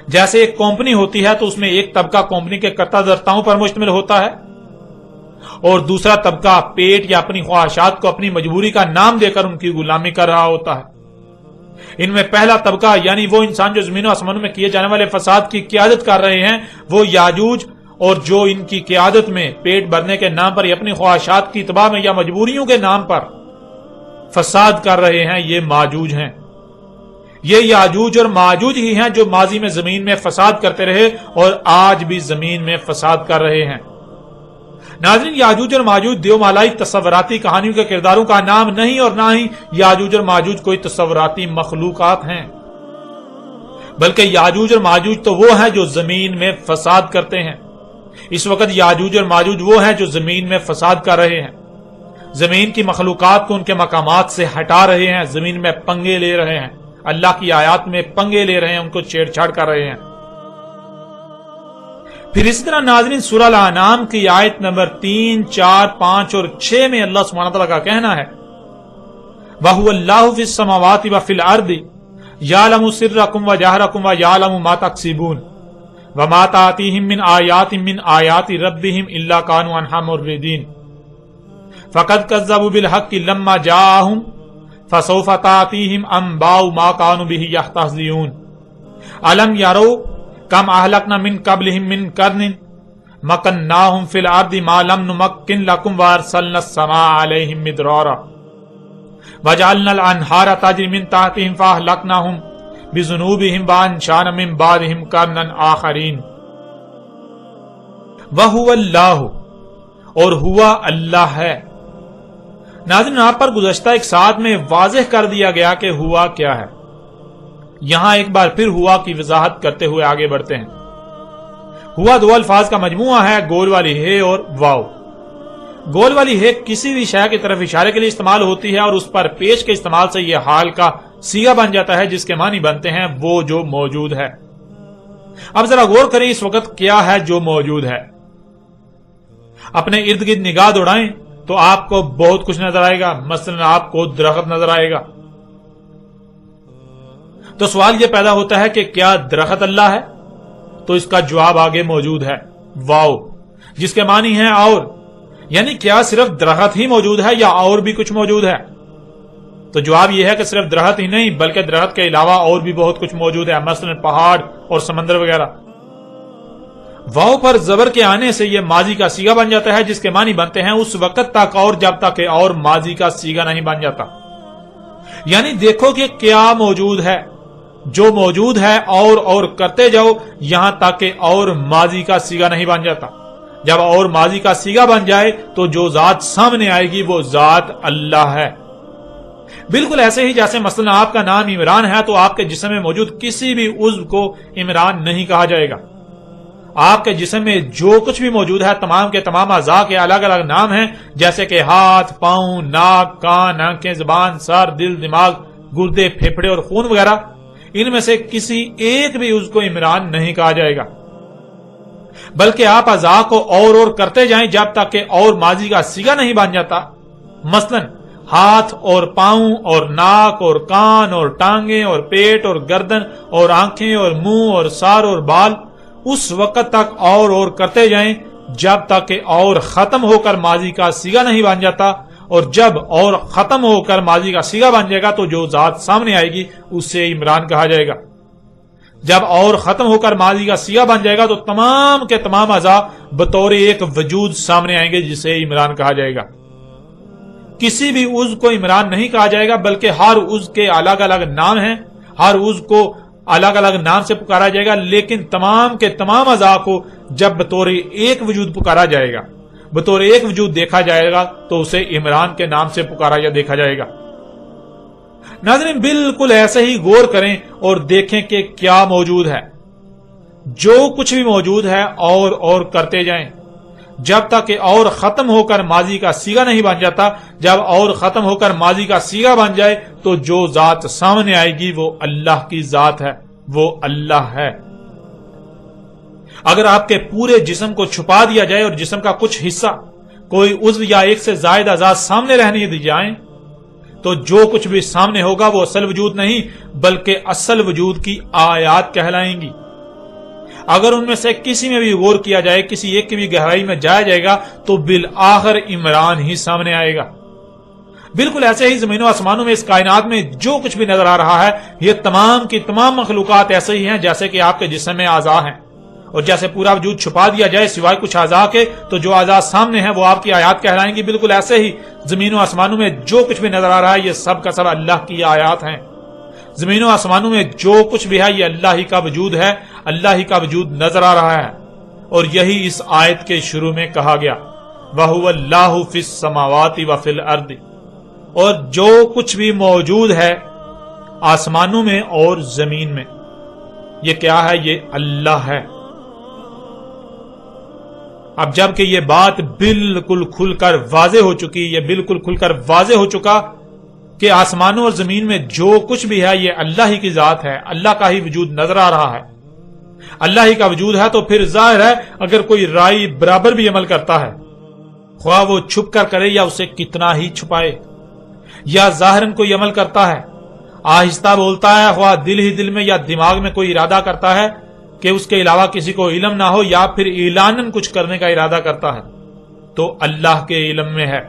جیسے ایک کمپنی ہوتی ہے تو اس میں ایک طبقہ کمپنی کے کرتا دھرتاؤں پر مشتمل ہوتا ہے، اور دوسرا طبقہ پیٹ یا اپنی خواہشات کو اپنی مجبوری کا نام دے کر ان کی غلامی کر رہا ہوتا ہے۔ ان میں پہلا طبقہ یعنی وہ انسان جو زمین و آسمانوں میں کیے جانے والے فساد کی قیادت کر رہے ہیں، وہ یاجوج، اور جو ان کی قیادت میں پیٹ بھرنے کے نام پر یا اپنی خواہشات کی اتباع میں یا مجبوریوں کے نام پر فساد کر رہے ہیں، یہ ماجوج ہیں۔ یہ یاجوج اور ماجوج ہی ہیں جو ماضی میں زمین میں فساد کرتے رہے اور آج بھی زمین میں فساد کر رہے ہیں۔ ناظرین، یاجوج اور ماجوج دیو مالائی تصوراتی کہانیوں کے کرداروں کا نام نہیں، اور نہ ہی یاجوج اور ماجوج کوئی تصوراتی مخلوقات ہیں، بلکہ یاجوج اور ماجوج تو وہ ہیں جو زمین میں فساد کرتے ہیں۔ اس وقت یاجوج اور ماجوج وہ ہیں جو زمین میں فساد کر رہے ہیں، زمین کی مخلوقات کو ان کے مقامات سے ہٹا رہے ہیں، زمین میں پنگے لے رہے ہیں، اللہ کی آیات میں پنگے لے رہے ہیں، ان کو چھیڑ چھاڑ کر رہے ہیں۔ پھر اسی طرح ناظرین، سورہ الانعام کی آیت نمبر 3، 4، 5 اور 6 میں اللہ سبحانہ تعالیٰ کا کہنا ہے وَهُوَ اللَّهُ فِي السَّمَاوَاتِ وَفِي الْأَرْضِ يَعْلَمُ سِرَّكُمْ وَجَهْرَكُمْ وَيَعْلَمُ مَا تَكْسِبُونَ۔ وما تأتيهم من آیات من آیات ربهم الا كانوا عنها معرضین فقد كذبوا بالحق لما جاءهم فسوف تأتيهم انباء ما كانوا به يستهزئون الم يروا كم اهلكنا من قبلهم من قرن مكناهم في الارض ما لم نمكن لكم وارسلنا السماء عليهم مدرارا وجعلنا الانهار تجري من تحتهم فاهلكناهم بذنوبهم وانشأنا من بعدهم قرنا آخرین وهو اللہ، اور ہوا اللہ ہے۔ ناظرین، آپ پر گزشتہ ایک ساتھ میں واضح کر دیا گیا کہ ہوا کیا ہے۔ یہاں ایک بار پھر ہوا کی وضاحت کرتے ہوئے آگے بڑھتے ہیں۔ ہوا دو الفاظ کا مجموعہ ہے، گول والی ہے اور واو۔ گول والی ہے کسی بھی شے کی طرف اشارے کے لیے استعمال ہوتی ہے اور اس پر پیش کے استعمال سے یہ حال کا صیغہ بن جاتا ہے جس کے معنی بنتے ہیں وہ جو موجود ہے۔ اب ذرا غور کریں اس وقت کیا ہے جو موجود ہے۔ اپنے ارد گرد نگاہ دوڑائیں تو آپ کو بہت کچھ نظر آئے گا، مثلا آپ کو درخت نظر آئے گا۔ تو سوال یہ پیدا ہوتا ہے کہ کیا درخت اللہ ہے؟ تو اس کا جواب آگے موجود ہے، واو، جس کے معنی ہے اور، یعنی کیا صرف درخت ہی موجود ہے یا اور بھی کچھ موجود ہے؟ تو جواب یہ ہے کہ صرف درخت ہی نہیں بلکہ درخت کے علاوہ اور بھی بہت کچھ موجود ہے، مثلا پہاڑ اور سمندر وغیرہ۔ واو پر زبر کے آنے سے یہ ماضی کا صیغہ بن جاتا ہے جس کے معنی بنتے ہیں اس وقت تک اور جب تک کہ اور ماضی کا صیغہ نہیں بن جاتا۔ یعنی دیکھو کہ کیا موجود ہے، جو موجود ہے اور کرتے جاؤ یہاں تک کہ اور ماضی کا صیغہ نہیں بن جاتا۔ جب اور ماضی کا صیغہ بن جائے تو جو ذات سامنے آئے گی وہ ذات اللہ ہے۔ بالکل ایسے ہی جیسے مثلا آپ کا نام عمران ہے تو آپ کے جسم میں موجود کسی بھی عضو کو عمران نہیں کہا جائے گا۔ آپ کے جسم میں جو کچھ بھی موجود ہے تمام کے تمام اعضاء کے الگ الگ نام ہیں، جیسے کہ ہاتھ، پاؤں، ناک، کان، آنکھیں، زبان، سر، دل، دماغ، گردے، پھیپھڑے اور خون وغیرہ، ان میں سے کسی ایک بھی عضو کو عمران نہیں کہا جائے گا، بلکہ آپ اعضاء کو اور کرتے جائیں جب تک کہ اور ماضی کا صیغہ نہیں بن جاتا۔ مثلا ہاتھ اور پاؤں اور ناک اور کان اور ٹانگیں اور پیٹ اور گردن اور آنکھیں اور منہ اور سر اور بال اس وقت تک اور کرتے جائیں جب تک کہ اور ختم ہو کر ماضی کا صیغہ نہیں بن جاتا، اور جب اور ختم ہو کر ماضی کا صیغہ بن جائے گا تو جو ذات سامنے آئے گی اسے عمران کہا جائے گا۔ جب اور ختم ہو کر ماضی کا صیغہ بن جائے گا تو تمام کے تمام اعضاء بطور ایک وجود سامنے آئیں گے جسے عمران کہا جائے گا۔ کسی بھی عضو کو عمران نہیں کہا جائے گا بلکہ ہر عضو کے الگ الگ نام ہیں، ہر عضو کو الگ الگ نام سے پکارا جائے گا، لیکن تمام کے تمام اعضاء کو جب بطور ایک وجود پکارا جائے گا، بطور ایک وجود دیکھا جائے گا تو اسے عمران کے نام سے پکارا یا دیکھا جائے گا۔ ناظرین، بالکل ایسے ہی غور کریں اور دیکھیں کہ کیا موجود ہے۔ جو کچھ بھی موجود ہے اور کرتے جائیں جب تک کہ اور ختم ہو کر ماضی کا صیغہ نہیں بن جاتا۔ جب اور ختم ہو کر ماضی کا صیغہ بن جائے تو جو ذات سامنے آئے گی وہ اللہ کی ذات ہے، وہ اللہ ہے۔ اگر آپ کے پورے جسم کو چھپا دیا جائے اور جسم کا کچھ حصہ، کوئی عضو یا ایک سے زائد اعضاء سامنے رہنے دی جائیں تو جو کچھ بھی سامنے ہوگا وہ اصل وجود نہیں بلکہ اصل وجود کی آیات کہلائیں گی۔ اگر ان میں سے کسی میں بھی غور کیا جائے، کسی ایک کی بھی گہرائی میں جایا جائے گا تو بالآخر عمران ہی سامنے آئے گا۔ بالکل ایسے ہی زمین و آسمانوں میں، اس کائنات میں جو کچھ بھی نظر آ رہا ہے یہ تمام کی تمام مخلوقات ایسے ہی ہیں جیسے کہ آپ کے جسم میں اعضاء ہیں، اور جیسے پورا وجود چھپا دیا جائے سوائے کچھ اعضاء کے تو جو اعضاء سامنے ہیں وہ آپ کی آیات کہلائیں گی۔ بالکل ایسے ہی زمین و آسمانوں میں جو کچھ بھی نظر آ رہا ہے یہ سب کا سب اللہ کی آیات ہیں۔ زمین و آسمانوں میں جو کچھ بھی ہے یہ اللہ ہی کا وجود ہے، اللہ ہی کا وجود نظر آ رہا ہے، اور یہی اس آیت کے شروع میں کہا گیا وَهُوَ اللَّهُ فِي السَّمَاوَاتِ وَفِي الْأَرْضِ، اور جو کچھ بھی موجود ہے آسمانوں میں اور زمین میں یہ کیا ہے؟ یہ اللہ ہے۔ اب جب کہ یہ بات بالکل کھل کر واضح ہو چکی، یہ بالکل کھل کر واضح ہو چکا کہ آسمانوں اور زمین میں جو کچھ بھی ہے یہ اللہ ہی کی ذات ہے، اللہ کا ہی وجود نظر آ رہا ہے، اللہ ہی کا وجود ہے، تو پھر ظاہر ہے اگر کوئی رائی برابر بھی عمل کرتا ہے، خواہ وہ چھپ کر کرے یا اسے کتنا ہی چھپائے، یا ظاہراً کوئی عمل کرتا ہے، آہستہ بولتا ہے، خواہ دل ہی دل میں یا دماغ میں کوئی ارادہ کرتا ہے، کہ اس کے علاوہ کسی کو علم نہ ہو یا پھر اعلاناً کچھ کرنے کا ارادہ کرتا ہے تو اللہ کے علم میں ہے.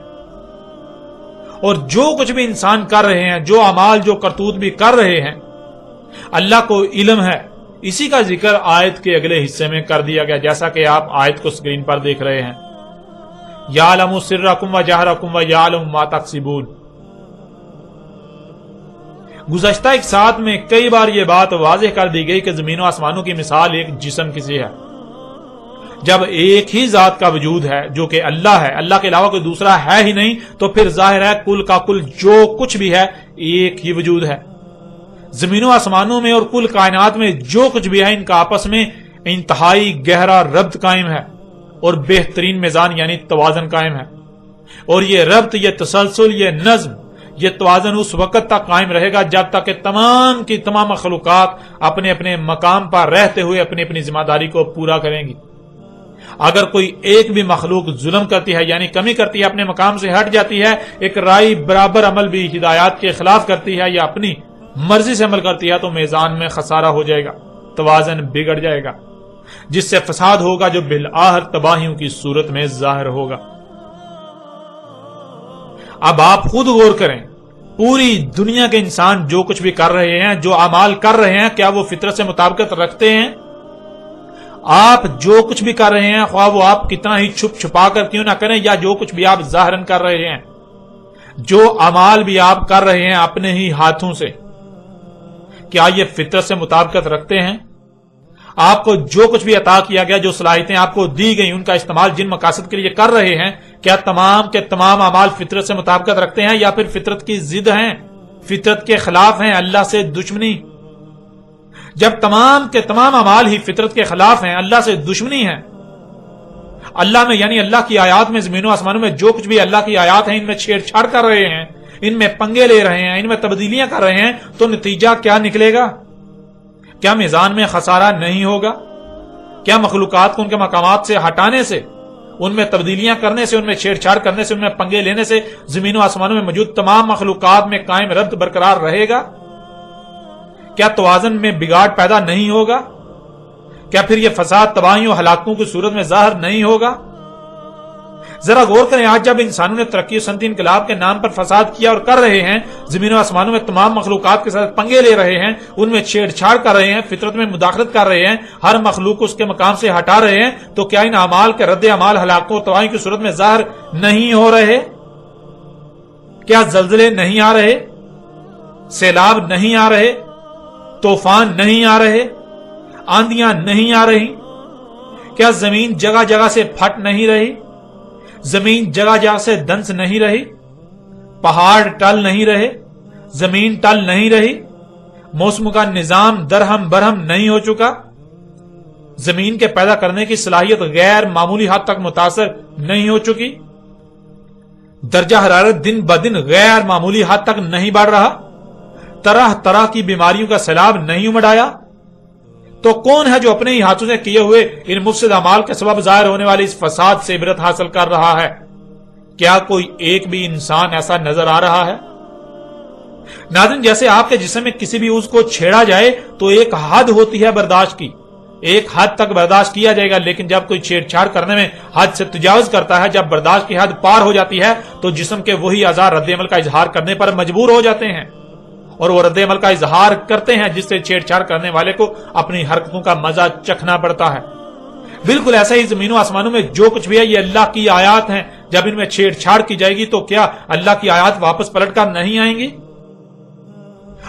اور جو کچھ بھی انسان کر رہے ہیں، جو اعمال جو کرتوت بھی کر رہے ہیں، اللہ کو علم ہے. اسی کا ذکر آیت کے اگلے حصے میں کر دیا گیا، جیسا کہ آپ آیت کو سکرین پر دیکھ رہے ہیں. یعلم سرکم و جہرکم و یعلم ما تکسبون. گزشتہ ایک ساتھ میں کئی بار یہ بات واضح کر دی گئی کہ زمین و آسمانوں کی مثال ایک جسم کی سی ہے. جب ایک ہی ذات کا وجود ہے جو کہ اللہ ہے، اللہ کے علاوہ کوئی دوسرا ہے ہی نہیں، تو پھر ظاہر ہے کل کا کل جو کچھ بھی ہے ایک ہی وجود ہے. زمین و آسمانوں میں اور کل کائنات میں جو کچھ بھی ہے، ان کا آپس میں انتہائی گہرا ربط قائم ہے اور بہترین میزان یعنی توازن قائم ہے. اور یہ ربط، یہ تسلسل، یہ نظم، یہ توازن اس وقت تک قائم رہے گا جب تک کہ تمام کی تمام مخلوقات اپنے اپنے مقام پر رہتے ہوئے اپنی اپنی ذمہ داری کو پورا کریں گی. اگر کوئی ایک بھی مخلوق ظلم کرتی ہے یعنی کمی کرتی ہے، اپنے مقام سے ہٹ جاتی ہے، ایک رائی برابر عمل بھی ہدایات کے خلاف کرتی ہے یا اپنی مرضی سے عمل کرتی ہے، تو میزان میں خسارہ ہو جائے گا، توازن بگڑ جائے گا، جس سے فساد ہوگا جو بالآخر تباہیوں کی صورت میں ظاہر ہوگا. اب آپ خود غور کریں، پوری دنیا کے انسان جو کچھ بھی کر رہے ہیں، جو اعمال کر رہے ہیں، کیا وہ فطرت سے مطابقت رکھتے ہیں؟ آپ جو کچھ بھی کر رہے ہیں، خواہ وہ آپ کتنا ہی چھپ چھپا کر کیوں نہ کریں، یا جو کچھ بھی آپ ظاہراً کر رہے ہیں، جو اعمال بھی آپ کر رہے ہیں اپنے ہی ہاتھوں سے، کیا یہ فطرت سے مطابقت رکھتے ہیں؟ آپ کو جو کچھ بھی عطا کیا گیا، جو صلاحیتیں آپ کو دی گئی، ان کا استعمال جن مقاصد کے لیے کر رہے ہیں، کیا تمام کے تمام اعمال فطرت سے مطابقت رکھتے ہیں یا پھر فطرت کی ضد ہیں، فطرت کے خلاف ہیں، اللہ سے دشمنی؟ جب تمام کے تمام اعمال ہی فطرت کے خلاف ہیں، اللہ سے دشمنی ہے، اللہ میں یعنی اللہ کی آیات میں، زمین و آسمانوں میں جو کچھ بھی اللہ کی آیات ہیں، ان میں چھیڑ چھاڑ کر رہے ہیں، ان میں پنگے لے رہے ہیں، ان میں تبدیلیاں کر رہے ہیں، تو نتیجہ کیا نکلے گا؟ کیا میزان میں خسارہ نہیں ہوگا؟ کیا مخلوقات کو ان کے مقامات سے ہٹانے سے، ان میں تبدیلیاں کرنے سے، ان میں چھیڑ چھاڑ کرنے سے، ان میں پنگے لینے سے زمین و آسمانوں میں موجود تمام مخلوقات میں قائم ربط برقرار رہے گا؟ کیا توازن میں بگاڑ پیدا نہیں ہوگا؟ کیا پھر یہ فساد تباہیوں ہلاکتوں کی صورت میں ظاہر نہیں ہوگا؟ ذرا غور کریں، آج جب انسانوں نے ترقی و صنعتی انقلاب کے نام پر فساد کیا اور کر رہے ہیں، زمین و آسمانوں میں تمام مخلوقات کے ساتھ پنگے لے رہے ہیں، ان میں چھیڑ چھاڑ کر رہے ہیں، فطرت میں مداخلت کر رہے ہیں، ہر مخلوق کو اس کے مقام سے ہٹا رہے ہیں، تو کیا ان اعمال کے رد اعمال ہلاکتوں اور تباہی کی صورت میں ظاہر نہیں ہو رہے؟ کیا زلزلے نہیں آ رہے؟ سیلاب نہیں آ رہے؟ طوفان نہیں آ رہے؟ آندیاں نہیں آ رہی؟ کیا زمین جگہ جگہ سے پھٹ نہیں رہی؟ زمین جگہ جگہ سے دنس نہیں رہی؟ پہاڑ ٹل نہیں رہے؟ زمین ٹل نہیں رہی؟ موسم کا نظام درہم برہم نہیں ہو چکا؟ زمین کے پیدا کرنے کی صلاحیت غیر معمولی حد تک متاثر نہیں ہو چکی؟ درجہ حرارت دن بدن غیر معمولی حد تک نہیں بڑھ رہا؟ طرح طرح کی بیماریوں کا سیلاب نہیں امڑایا؟ تو کون ہے جو اپنے ہی ہاتھوں سے کیے ہوئے ان مفسد اعمال کے سبب ظاہر ہونے والی اس فساد سے عبرت حاصل کر رہا ہے؟ کیا کوئی ایک بھی انسان ایسا نظر آ رہا ہے؟ ناظرین، جیسے آپ کے جسم میں کسی بھی عضو کو چھیڑا جائے تو ایک حد ہوتی ہے برداشت کی، ایک حد تک برداشت کیا جائے گا، لیکن جب کوئی چھیڑ چھاڑ کرنے میں حد سے تجاوز کرتا ہے، جب برداشت کی حد پار ہو جاتی ہے، تو جسم کے وہی اعضاء رد عمل کا اظہار کرنے پر مجبور ہو جاتے ہیں، اور وہ رد عمل کا اظہار کرتے ہیں جس سے چھیڑ چھاڑ کرنے والے کو اپنی حرکتوں کا مزہ چکھنا پڑتا ہے. بالکل ایسا ہی زمین و آسمانوں میں جو کچھ بھی ہے یہ اللہ کی آیات ہیں. جب ان میں چھیڑ چھاڑ کی جائے گی تو کیا اللہ کی آیات واپس پلٹ کر نہیں آئیں گی؟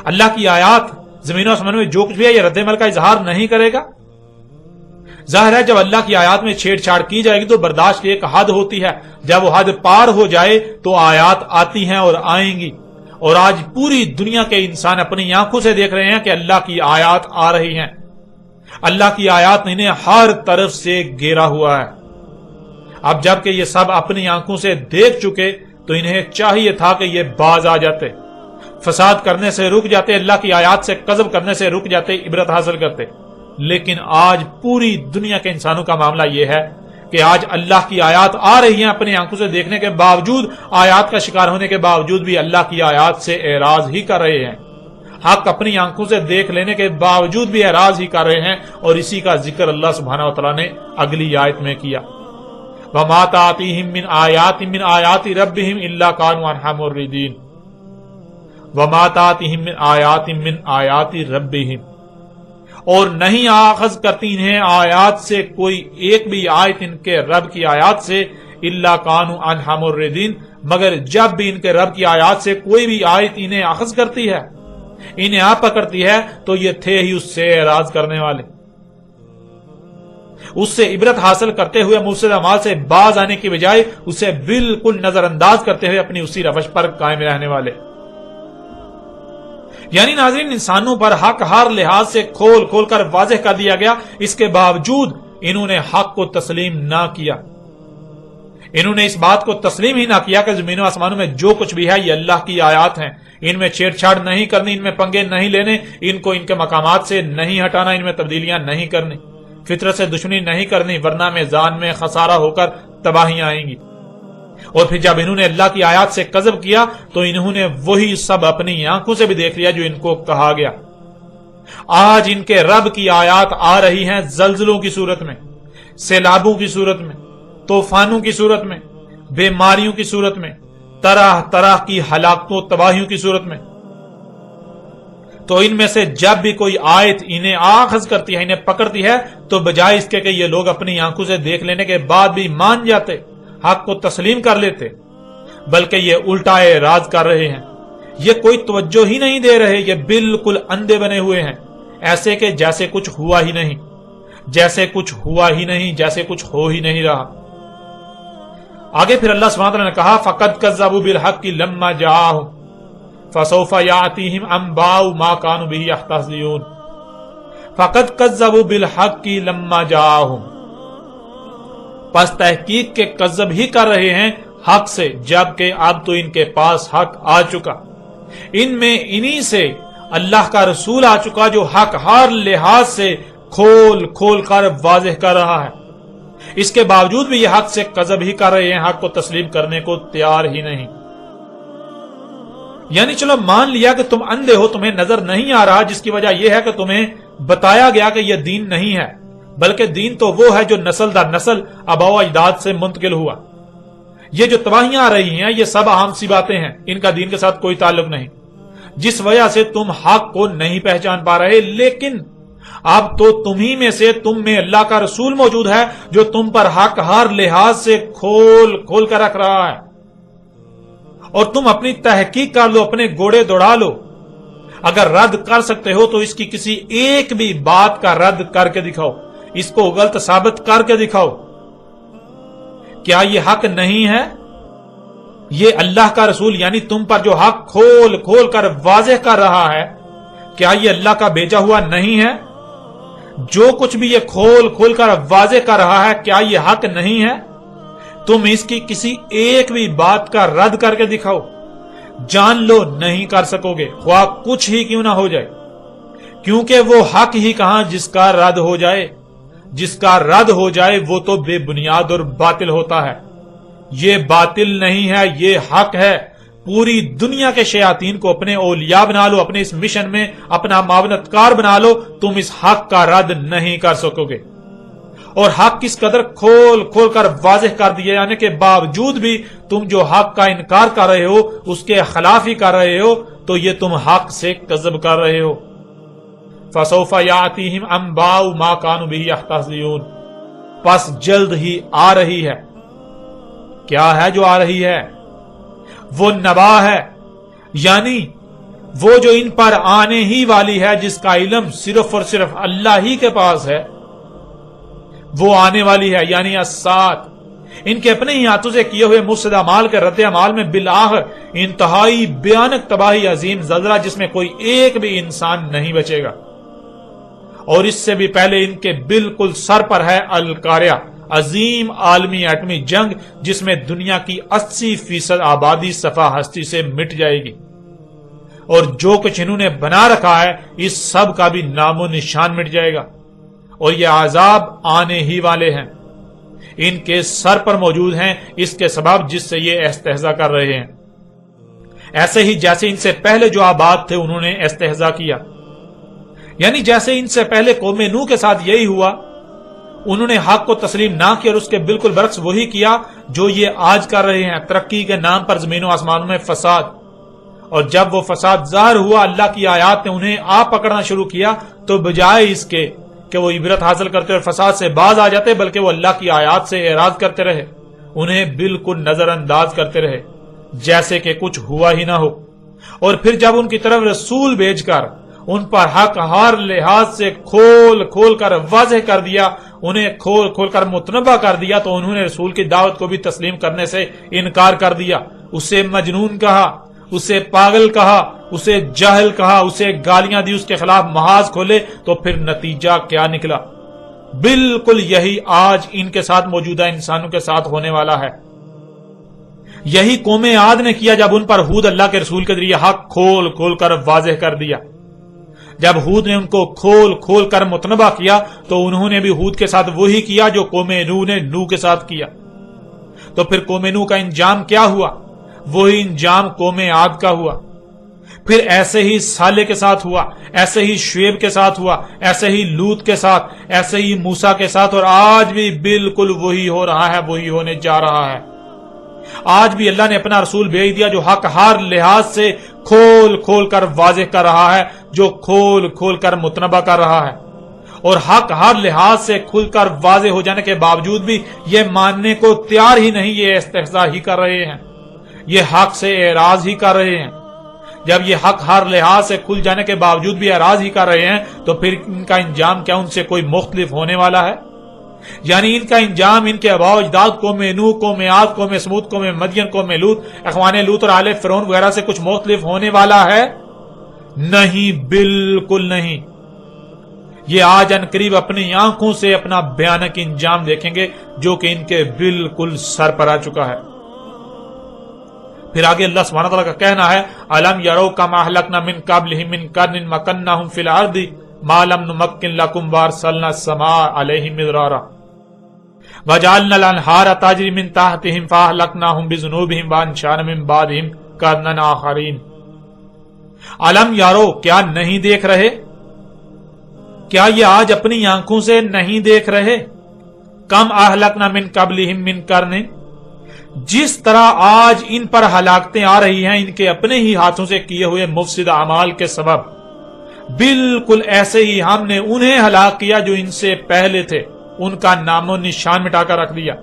اللہ کی آیات زمین و آسمانوں میں جو کچھ بھی ہے یہ رد عمل کا اظہار نہیں کرے گا؟ ظاہر ہے جب اللہ کی آیات میں چھیڑ چھاڑ کی جائے گی تو برداشت کی ایک حد ہوتی ہے، جب وہ حد پار ہو جائے تو آیات آتی ہیں اور آئیں گی. اور آج پوری دنیا کے انسان اپنی آنکھوں سے دیکھ رہے ہیں کہ اللہ کی آیات آ رہی ہیں. اللہ کی آیات نے انہیں ہر طرف سے گھیرا ہوا ہے. اب جب کہ یہ سب اپنی آنکھوں سے دیکھ چکے تو انہیں چاہیے تھا کہ یہ باز آ جاتے، فساد کرنے سے رک جاتے، اللہ کی آیات سے قذف کرنے سے رک جاتے، عبرت حاصل کرتے. لیکن آج پوری دنیا کے انسانوں کا معاملہ یہ ہے کہ آج اللہ کی آیات آ رہی ہیں، اپنی آنکھوں سے دیکھنے کے باوجود، آیات کا شکار ہونے کے باوجود بھی اللہ کی آیات سے اعراض ہی کر رہے ہیں. حق اپنی آنکھوں سے دیکھ لینے کے باوجود بھی اعراض ہی کر رہے ہیں، اور اسی کا ذکر اللہ سبحانہ وتعالی نے اگلی آیت میں کیا، وَمَا تَأْتِيهِم مِّنْ آيَاتٍ مِّنْ آيَاتِ رَبِّهِمْ إِلَّا كَانُوا عَنْهَا مُعْرِضِينَ وَمَا تَأْتِيهِم مِّنْ آيَاتٍ مِّنْ آيَاتِ رَبِّهِمْ، اور نہیں آخذ کرتی انہیں آیات سے کوئی ایک بھی آیت ان کے رب کی آیات سے، إِلَّا كَانُوا عَنْهَا مُعْرِضِينَ، مگر جب بھی ان کے رب کی آیات سے کوئی بھی آیت انہیں اخذ کرتی ہے، انہیں آ پکڑتی ہے، تو یہ تھے ہی اس سے اعراض کرنے والے، اس سے عبرت حاصل کرتے ہوئے مفسد اعمال سے باز آنے کی بجائے اسے بالکل نظر انداز کرتے ہوئے اپنی اسی روش پر قائم رہنے والے۔ یعنی ناظرین، انسانوں پر حق ہر لحاظ سے کھول کھول کر واضح کر دیا گیا، اس کے باوجود انہوں نے حق کو تسلیم نہ کیا، انہوں نے اس بات کو تسلیم ہی نہ کیا کہ زمین و آسمانوں میں جو کچھ بھی ہے یہ اللہ کی آیات ہیں، ان میں چھیڑ چھاڑ نہیں کرنی، ان میں پنگے نہیں لینے، ان کو ان کے مقامات سے نہیں ہٹانا، ان میں تبدیلیاں نہیں کرنی، فطرت سے دشمنی نہیں کرنی، ورنہ میزان میں خسارہ ہو کر تباہیاں آئیں گی۔ اور پھر جب انہوں نے اللہ کی آیات سے کذب کیا تو انہوں نے وہی سب اپنی آنکھوں سے بھی دیکھ لیا جو ان کو کہا گیا۔ آج ان کے رب کی آیات آ رہی ہیں زلزلوں کی صورت میں، سیلابوں کی صورت میں، طوفانوں کی صورت میں، بیماریوں کی صورت میں، طرح طرح کی ہلاکتوں تباہیوں کی صورت میں۔ تو ان میں سے جب بھی کوئی آیت انہیں آخذ کرتی ہے، انہیں پکڑتی ہے، تو بجائے اس کے کہ یہ لوگ اپنی آنکھوں سے دیکھ لینے کے بعد بھی مان جاتے، حق کو تسلیم کر لیتے، بلکہ یہ الٹا اعراض کر رہے ہیں، یہ کوئی توجہ ہی نہیں دے رہے، یہ بالکل اندھے بنے ہوئے ہیں، ایسے کہ جیسے کچھ ہوا ہی نہیں، جیسے کچھ ہوا ہی نہیں، جیسے کچھ ہو ہی نہیں رہا۔ آگے پھر اللہ سبحانہ وتعالی نے کہا فَقَدْ كَذَّبُوا بِالْحَقِّ لَمَّا جَاءَهُمْ فَسَوْفَ يَأْتِيهِمْ أَنْبَاءُ مَا كَانُوا بِهِ يَسْتَهْزِئُونَ فَقَدْ كَذَّبُوا بِالْحَقِّ لَمَّا جَاءَهُمْ، پس تحقیق کے کذب ہی کر رہے ہیں حق سے، جبکہ اب تو ان کے پاس حق آ چکا، ان میں انہی سے اللہ کا رسول آ چکا جو حق ہر لحاظ سے کھول کھول کر واضح کر رہا ہے، اس کے باوجود بھی یہ حق سے کذب ہی کر رہے ہیں، حق کو تسلیم کرنے کو تیار ہی نہیں۔ یعنی چلو مان لیا کہ تم اندھے ہو، تمہیں نظر نہیں آ رہا، جس کی وجہ یہ ہے کہ تمہیں بتایا گیا کہ یہ دین نہیں ہے، بلکہ دین تو وہ ہے جو نسل در نسل آباء و اجداد سے منتقل ہوا۔ یہ جو تباہیاں آ رہی ہیں یہ سب عام سی باتیں ہیں، ان کا دین کے ساتھ کوئی تعلق نہیں، جس وجہ سے تم حق کو نہیں پہچان پا رہے۔ لیکن اب تو تمہیں میں سے، تم میں اللہ کا رسول موجود ہے جو تم پر حق ہر لحاظ سے کھول کھول کر رکھ رہا ہے، اور تم اپنی تحقیق کر لو، اپنے گوڑے دوڑا لو، اگر رد کر سکتے ہو تو اس کی کسی ایک بھی بات کا رد کر کے دکھاؤ، اس کو غلط ثابت کر کے دکھاؤ۔ کیا یہ حق نہیں ہے؟ یہ اللہ کا رسول یعنی تم پر جو حق کھول کھول کر واضح کر رہا ہے، کیا یہ اللہ کا بھیجا ہوا نہیں ہے؟ جو کچھ بھی یہ کھول کھول کر واضح کر رہا ہے، کیا یہ حق نہیں ہے؟ تم اس کی کسی ایک بھی بات کا رد کر کے دکھاؤ، جان لو نہیں کر سکو گے، خواہ کچھ ہی کیوں نہ ہو جائے، کیونکہ وہ حق ہی کہاں جس کا رد ہو جائے، جس کا رد ہو جائے وہ تو بے بنیاد اور باطل ہوتا ہے۔ یہ باطل نہیں ہے، یہ حق ہے۔ پوری دنیا کے شیاطین کو اپنے اولیاء بنا لو، اپنے اس مشن میں اپنا معاونت کار بنا لو، تم اس حق کا رد نہیں کر سکو گے۔ اور حق کس قدر کھول کھول کر واضح کر دیے جانے کے باوجود بھی تم جو حق کا انکار کر رہے ہو، اس کے خلاف ہی کر رہے ہو، تو یہ تم حق سے کذب کر رہے ہو۔ فَسَوْفَ يَأْتِيهِمْ أَنْبَاءُ مَا كَانُوا بِهِ يَسْتَهْزِئُونَ، پس جلد ہی آ رہی ہے۔ کیا ہے جو آ رہی ہے؟ وہ نبا ہے، یعنی وہ جو ان پر آنے ہی والی ہے، جس کا علم صرف اور صرف اللہ ہی کے پاس ہے، وہ آنے والی ہے، یعنی الساعۃ۔ ان کے اپنے ہی ہاتھوں سے کیے ہوئے مفسد اعمال کے رد عمال میں بالآخر انتہائی بھیانک تباہی، عظیم زلزلہ جس میں کوئی ایک بھی انسان نہیں بچے گا۔ اور اس سے بھی پہلے ان کے بالکل سر پر ہے القاریہ، عظیم عالمی ایٹمی جنگ، جس میں دنیا کی 80% آبادی صفحہ ہستی سے مٹ جائے گی، اور جو کچھ انہوں نے بنا رکھا ہے اس سب کا بھی نام و نشان مٹ جائے گا، اور یہ عذاب آنے ہی والے ہیں، ان کے سر پر موجود ہیں، اس کے سبب جس سے یہ استہزاء کر رہے ہیں۔ ایسے ہی جیسے ان سے پہلے جو آباد تھے انہوں نے استہزاء کیا، یعنی جیسے ان سے پہلے قوم نوح کے ساتھ یہی ہوا، انہوں نے حق کو تسلیم نہ کیا اور اس کے بالکل برعکس وہی کیا جو یہ آج کر رہے ہیں، ترقی کے نام پر زمین و آسمانوں میں فساد۔ اور جب وہ فساد ظاہر ہوا، اللہ کی آیات نے انہیں آپ پکڑنا شروع کیا، تو بجائے اس کے کہ وہ عبرت حاصل کرتے اور فساد سے باز آ جاتے، بلکہ وہ اللہ کی آیات سے اعراض کرتے رہے، انہیں بالکل نظر انداز کرتے رہے جیسے کہ کچھ ہوا ہی نہ ہو۔ اور پھر جب ان کی طرف رسول بھیج کر ان پر حق ہر لحاظ سے کھول کھول کر واضح کر دیا، انہیں کھول کھول کر متنبہ کر دیا، تو انہوں نے رسول کی دعوت کو بھی تسلیم کرنے سے انکار کر دیا، اسے مجنون کہا، اسے پاگل کہا، اسے جاہل کہا، اسے گالیاں دی، اس کے خلاف محاذ کھولے، تو پھر نتیجہ کیا نکلا؟ بالکل یہی آج ان کے ساتھ موجودہ انسانوں کے ساتھ ہونے والا ہے۔ یہی قوم عاد نے کیا جب ان پر ہود اللہ کے رسول کے ذریعے حق کھول کھول کر واضح کر دیا۔ جب ہود نے ان کو کھول کھول کر متنبہ کیا تو انہوں نے بھی ہود کے ساتھ وہی کیا جو قوم نوح نے نوح کے ساتھ کیا۔ تو پھر قوم نوح کا انجام کیا ہوا؟ وہی انجام قوم عاد کا ہوا۔ پھر ایسے ہی صالح کے ساتھ ہوا، ایسے ہی شعیب کے ساتھ ہوا، ایسے ہی لوط کے ساتھ، ایسے ہی موسیٰ کے ساتھ، اور آج بھی بالکل وہی ہو رہا ہے، وہی ہونے جا رہا ہے۔ آج بھی اللہ نے اپنا رسول بھیج دیا جو حق ہر لحاظ سے کھول کھول کر واضح کر رہا ہے، جو کھول کھول کر متنبہ کر رہا ہے، اور حق ہر لحاظ سے کھل کر واضح ہو جانے کے باوجود بھی یہ ماننے کو تیار ہی نہیں، یہ استہزاء ہی کر رہے ہیں، یہ حق سے اعراض ہی کر رہے ہیں۔ جب یہ حق ہر لحاظ سے کھل جانے کے باوجود بھی اعراض ہی کر رہے ہیں تو پھر ان کا انجام کیا ان سے کوئی مختلف ہونے والا ہے؟ یعنی ان کا انجام ان کے آباء و اجداد قوم نوح، قوم عاد، قوم سمود، قوم مدین، قوم لوط، اخوان لوط اور آل فرعون وغیرہ سے کچھ مختلف ہونے والا ہے؟ نہیں، بالکل نہیں۔ یہ آج ان قریب اپنی آنکھوں سے اپنا بھیانک انجام دیکھیں گے جو کہ ان کے بالکل سر پر آ چکا ہے۔ پھر آگے اللہ سبحانہ تعالیٰ کا کہنا ہے أَلَمْ يَرَوْا كَمَا أَهْلَكْنَا مِنْ قَبْلِهِمْ مِنْ قَرْنٍ مَكَّنَّاهُمْ فِي الْأَرْضِ مَا لَمْ نُمَكِّنْ لَكُمْ وَأَرْسَلْنَا السَّمَاءَ عَلَيْهِمْ مِدْرَارًا وَجَعَلْنَا الْأَنْهَارَ تَجْرِي مِنْ تَحْتِهِمْ فَأَهْلَكْنَاهُمْ بِذُنُوبِهِمْ وَأَنشَأْنَا مِنْ بَعْدِهِمْ قَرْنًا آخَرِينَ۔ علم یارو، کیا نہیں دیکھ رہے؟ کیا یہ آج اپنی آنکھوں سے نہیں دیکھ رہے؟ کم اہلکنا من قبلہم من قرن، جس طرح آج ان پر ہلاکتیں آ رہی ہیں ان کے اپنے ہی ہاتھوں سے کیے ہوئے مفسد اعمال کے سبب، بالکل ایسے ہی ہم نے انہیں ہلاک کیا جو ان سے پہلے تھے، ان کا نام و نشان مٹا کر رکھ دیا۔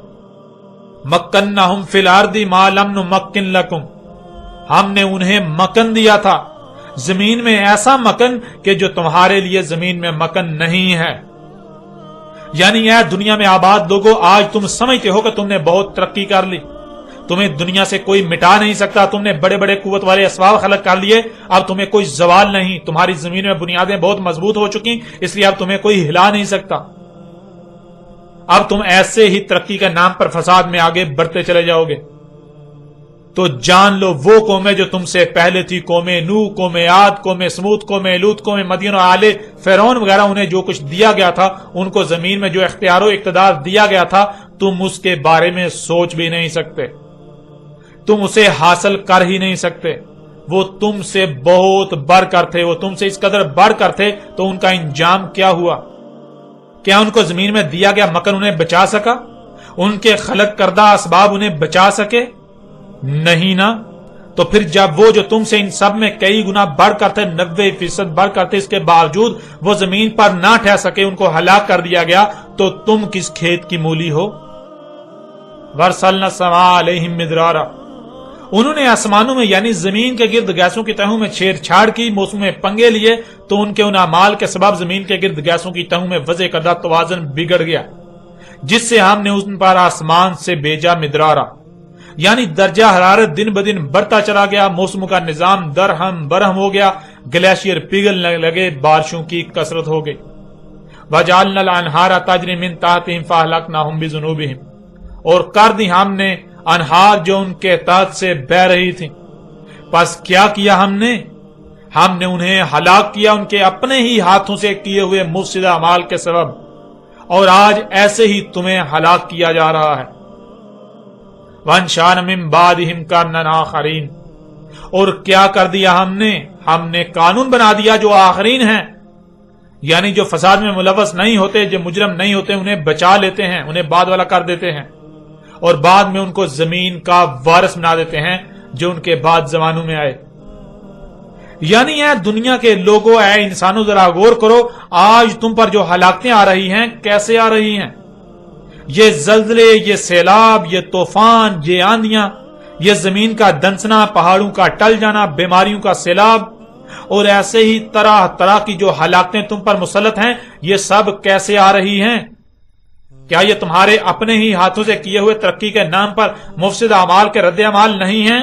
مکنہم فی الارض ما لم نمکن لکم، ہم نے انہیں مکن دیا تھا زمین میں، ایسا مکن کہ جو تمہارے لیے زمین میں مکن نہیں ہے۔ یعنی اے دنیا میں آباد لوگوں، آج تم سمجھتے ہو کہ تم نے بہت ترقی کر لی، تمہیں دنیا سے کوئی مٹا نہیں سکتا، تم نے بڑے بڑے قوت والے اسباب خلق کر لیے، اب تمہیں کوئی زوال نہیں، تمہاری زمین میں بنیادیں بہت مضبوط ہو چکی، اس لیے اب تمہیں کوئی ہلا نہیں سکتا، اب تم ایسے ہی ترقی کے نام پر فساد میں آگے بڑھتے چلے جاؤ گے۔ تو جان لو وہ قومیں جو تم سے پہلے تھی، قوم نوح، قوم عاد، قوم سمود، قوم لوط، قوم مدین اور آل فرعون وغیرہ، انہیں جو کچھ دیا گیا تھا، ان کو زمین میں جو اختیار و اقتدار دیا گیا تھا، تم اس کے بارے میں سوچ بھی نہیں سکتے، تم اسے حاصل کر ہی نہیں سکتے۔ وہ تم سے بہت بڑھ کر تھے، وہ تم سے اس قدر بڑھ کر تھے، تو ان کا انجام کیا ہوا؟ کیا ان کو زمین میں دیا گیا مکن انہیں بچا سکا؟ ان کے خلق کردہ اسباب انہیں بچا سکے؟ نہیں نا۔ تو پھر جب وہ جو تم سے ان سب میں کئی گنا بڑھ کر تھے، 90% بڑھ کر تھے، اس کے باوجود وہ زمین پر نہ ٹھہر سکے، ان کو ہلاک کر دیا گیا، تو تم کس کھیت کی مولی ہو؟ وَأَرْسَلْنَا السَّمَاءَ عَلَيْهِمْ مِدْرَارًا، انہوں نے آسمانوں میں یعنی زمین کے گرد گیسوں کی تہوں میں چھیڑ چھاڑ کی، موسم میں پنگے لیے، تو ان کے ان اعمال کے سبب زمین کے گرد گیسوں کی تہوں میں وضع کردہ توازن بگڑ گیا، جس سے ہم نے ان پر آسمان سے بھیجا مدرارا، یعنی درجہ حرارت دن بدن بڑھتا چلا گیا، موسم کا نظام درہم برہم ہو گیا، گلیشیئر پگھلنے لگے، بارشوں کی کثرت ہو گئی۔ وَجَعَلْنَا الْأَنْهَارَ تَجْرِي مِنْ تَحْتِهِمْ فَأَهْلَكْنَاهُمْ بِذُنُوبِهِمْ، اور کر دی ہم نے انہار جو ان کے تحت سے بہ رہی تھی، پس کیا کیا ہم نے انہیں ہلاک کیا ان کے اپنے ہی ہاتھوں سے کیے ہوئے مفسد اعمال کے سبب، اور آج ایسے ہی تمہیں ہلاک کیا جا رہا ہے۔ وَأَنشَأْنَا مِن بَعْدِهِمْ قَرْنًا آخَرِينَ، اور کیا کر دیا ہم نے قانون بنا دیا جو آخرین ہیں، یعنی جو فساد میں ملوث نہیں ہوتے، جو مجرم نہیں ہوتے، انہیں بچا لیتے ہیں، انہیں بعد والا کر دیتے ہیں، اور بعد میں ان کو زمین کا وارث بنا دیتے ہیں جو ان کے بعد زمانوں میں آئے۔ یعنی اے دنیا کے لوگوں، اے انسانوں، ذرا غور کرو آج تم پر جو ہلاکتیں آ رہی ہیں کیسے آ رہی ہیں۔ یہ زلزلے، یہ سیلاب، یہ طوفان، یہ آندیاں، یہ زمین کا دنسنا، پہاڑوں کا ٹل جانا، بیماریوں کا سیلاب، اور ایسے ہی طرح طرح کی جو ہلاکتیں تم پر مسلط ہیں، یہ سب کیسے آ رہی ہیں؟ کیا یہ تمہارے اپنے ہی ہاتھوں سے کیے ہوئے ترقی کے نام پر مفسد اعمال کے رد عمال نہیں ہیں؟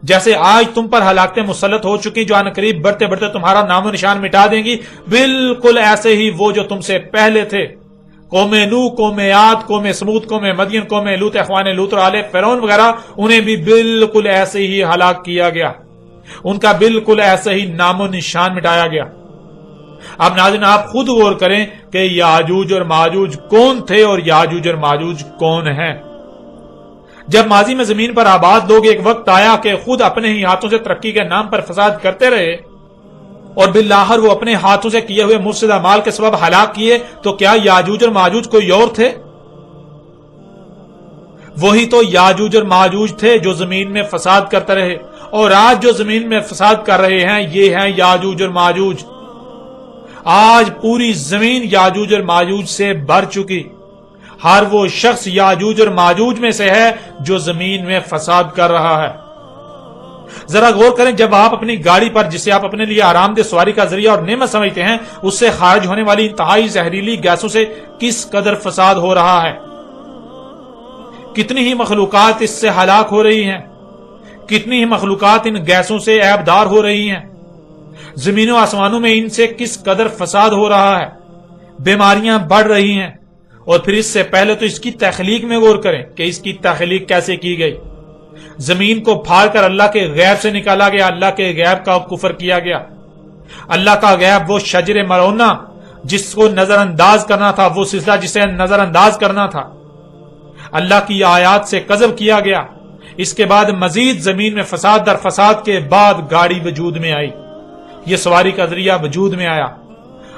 جیسے آج تم پر ہلاکتیں مسلط ہو چکی جو ان قریب بڑھتے بڑھتے تمہارا نام و نشان مٹا دیں گی، بالکل ایسے ہی وہ جو تم سے پہلے تھے، قوم نوح، قوم عاد، قوم سمود، قوم مدین، قوم لوط، اخوان لوط اور آل فرعون وغیرہ، انہیں بھی بالکل ایسے ہی ہلاک کیا گیا، ان کا بالکل ایسے ہی نام و نشان مٹایا گیا۔ اب ناظرین آپ خود غور کریں کہ یاجوج اور ماجوج کون تھے اور یاجوج اور ماجوج کون ہیں۔ جب ماضی میں زمین پر آباد لوگ ایک وقت آیا کہ خود اپنے ہی ہاتھوں سے ترقی کے نام پر فساد کرتے رہے اور بالآخر وہ اپنے ہاتھوں سے کیے ہوئے مفسد اعمال کے سبب ہلاک کیے، تو کیا یاجوج اور ماجوج کوئی اور تھے؟ وہی تو یاجوج اور ماجوج تھے جو زمین میں فساد کرتے رہے، اور آج جو زمین میں فساد کر رہے ہیں یہ ہیں یاجوج اور ماجوج۔ آج پوری زمین یاجوج اور ماجوج سے بھر چکی، ہر وہ شخص یاجوج اور ماجوج میں سے ہے جو زمین میں فساد کر رہا ہے۔ ذرا غور کریں، جب آپ اپنی گاڑی پر، جسے آپ اپنے لیے آرام دہ سواری کا ذریعہ اور نعمت سمجھتے ہیں، اس سے خارج ہونے والی انتہائی زہریلی گیسوں سے کس قدر فساد ہو رہا ہے، کتنی ہی مخلوقات اس سے ہلاک ہو رہی ہیں، کتنی ہی مخلوقات ان گیسوں سے عیبدار ہو رہی ہیں، زمین و آسمانوں میں ان سے کس قدر فساد ہو رہا ہے، بیماریاں بڑھ رہی ہیں۔ اور پھر اس سے پہلے تو اس کی تخلیق میں غور کریں کہ اس کی تخلیق کیسے کی گئی۔ زمین کو پھاڑ کر اللہ کے غیب سے نکالا گیا، اللہ کے غیب کا کفر کیا گیا۔ اللہ کا غیب وہ شجر ملعونہ جس کو نظر انداز کرنا تھا، وہ سلسلہ جسے نظر انداز کرنا تھا، اللہ کی آیات سے کذب کیا گیا۔ اس کے بعد مزید زمین میں فساد در فساد کے بعد گاڑی وجود میں آئی، یہ سواری کا ذریعہ وجود میں آیا۔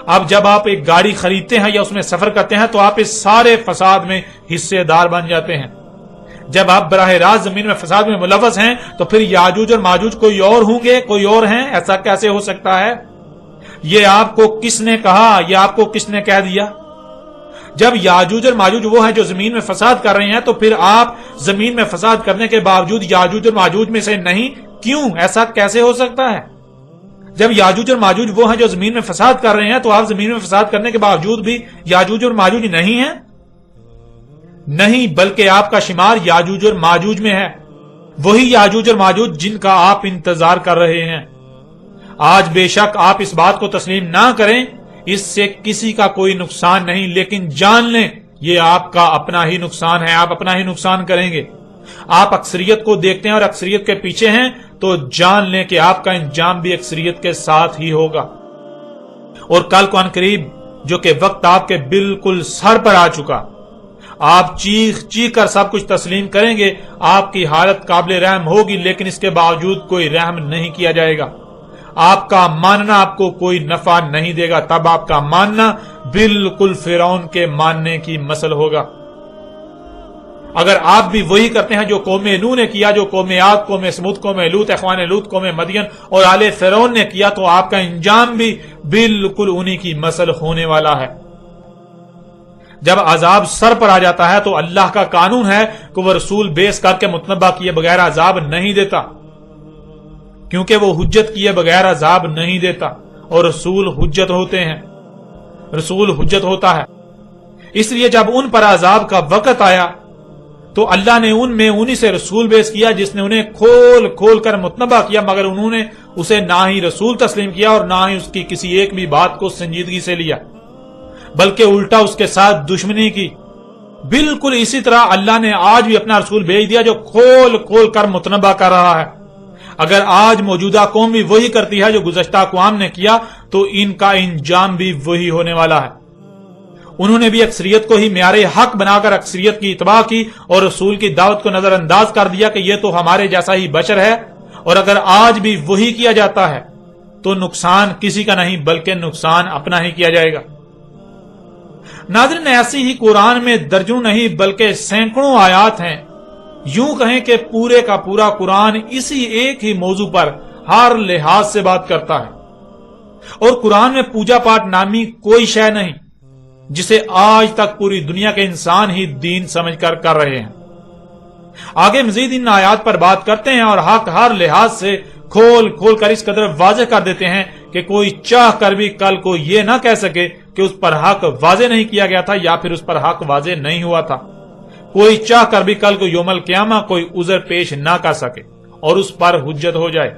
اب جب آپ ایک گاڑی خریدتے ہیں یا اس میں سفر کرتے ہیں تو آپ اس سارے فساد میں حصے دار بن جاتے ہیں۔ جب آپ براہ راست زمین میں فساد میں ملوث ہیں تو پھر یاجوج اور ماجوج کوئی اور ہوں گے، کوئی اور ہیں؟ ایسا کیسے ہو سکتا ہے؟ یہ آپ کو کس نے کہا؟ یہ آپ کو کس نے کہہ دیا؟ جب یاجوج اور ماجوج وہ ہیں جو زمین میں فساد کر رہے ہیں تو پھر آپ زمین میں فساد کرنے کے باوجود یاجوج اور ماجوج میں سے نہیں کیوں؟ ایسا کیسے ہو سکتا ہے؟ جب یاجوج اور ماجوج وہ ہیں جو زمین میں فساد کر رہے ہیں تو آپ زمین میں فساد کرنے کے باوجود بھی یاجوج اور ماجوج نہیں ہیں؟ نہیں، بلکہ آپ کا شمار یاجوج اور ماجوج میں ہے، وہی یاجوج اور ماجوج جن کا آپ انتظار کر رہے ہیں۔ آج بے شک آپ اس بات کو تسلیم نہ کریں، اس سے کسی کا کوئی نقصان نہیں، لیکن جان لیں یہ آپ کا اپنا ہی نقصان ہے، آپ اپنا ہی نقصان کریں گے۔ آپ اکثریت کو دیکھتے ہیں اور اکثریت کے پیچھے ہیں تو جان لیں کہ آپ کا انجام بھی اکثریت کے ساتھ ہی ہوگا۔ اور کل کو ان قریب جو کہ وقت آپ کے بالکل سر پر آ چکا، آپ چیخ چیخ کر سب کچھ تسلیم کریں گے، آپ کی حالت قابل رحم ہوگی، لیکن اس کے باوجود کوئی رحم نہیں کیا جائے گا۔ آپ کا ماننا آپ کو کوئی نفع نہیں دے گا، تب آپ کا ماننا بالکل فرعون کے ماننے کی مثل ہوگا۔ اگر آپ بھی وہی کرتے ہیں جو قوم نوح نے کیا، جو قوم عاد، قوم سمود، قوم لوط، اخوان لوط، قوم مدین اور آل فرعون نے کیا، تو آپ کا انجام بھی بالکل انہی کی مثل ہونے والا ہے۔ جب عذاب سر پر آ جاتا ہے تو اللہ کا قانون ہے کہ وہ رسول بیس کر کے متنبہ کیے بغیر عذاب نہیں دیتا، کیونکہ وہ حجت کیے بغیر عذاب نہیں دیتا، اور رسول حجت ہوتے ہیں، رسول حجت ہوتا ہے۔ اس لیے جب ان پر عذاب کا وقت آیا تو اللہ نے ان میں انہی سے رسول بیس کیا جس نے انہیں کھول کھول کر متنبہ کیا، مگر انہوں نے اسے نہ ہی رسول تسلیم کیا اور نہ ہی اس کی کسی ایک بھی بات کو سنجیدگی سے لیا، بلکہ الٹا اس کے ساتھ دشمنی کی۔ بالکل اسی طرح اللہ نے آج بھی اپنا رسول بھیج دیا جو کھول کھول کر متنبہ کر رہا ہے۔ اگر آج موجودہ قوم بھی وہی کرتی ہے جو گزشتہ اقوام نے کیا تو ان کا انجام بھی وہی ہونے والا ہے۔ انہوں نے بھی اکثریت کو ہی معیار حق بنا کر اکثریت کی اتباع کی اور رسول کی دعوت کو نظر انداز کر دیا کہ یہ تو ہمارے جیسا ہی بشر ہے اور اگر آج بھی وہی کیا جاتا ہے تو نقصان کسی کا نہیں بلکہ نقصان اپنا ہی کیا جائے گا۔ ناظرین، ایسی ہی قرآن میں درجنوں نہیں بلکہ سینکڑوں آیات ہیں۔ یوں کہیں کہ پورے کا پورا قرآن اسی ایک ہی موضوع پر ہر لحاظ سے بات کرتا ہے، اور قرآن میں پوجا پاٹ نامی کوئی شے نہیں جسے آج تک پوری دنیا کے انسان ہی دین سمجھ کر رہے ہیں۔ آگے مزید ان آیات پر بات کرتے ہیں اور حق ہر لحاظ سے کھول کھول کر اس قدر واضح کر دیتے ہیں کہ کوئی چاہ کر بھی کل کو یہ نہ کہہ سکے کہ اس پر حق واضح نہیں کیا گیا تھا یا پھر اس پر حق واضح نہیں ہوا تھا۔ کوئی چاہ کر بھی کل کو یوم القیامہ کوئی عذر پیش نہ کر سکے اور اس پر حجت ہو جائے۔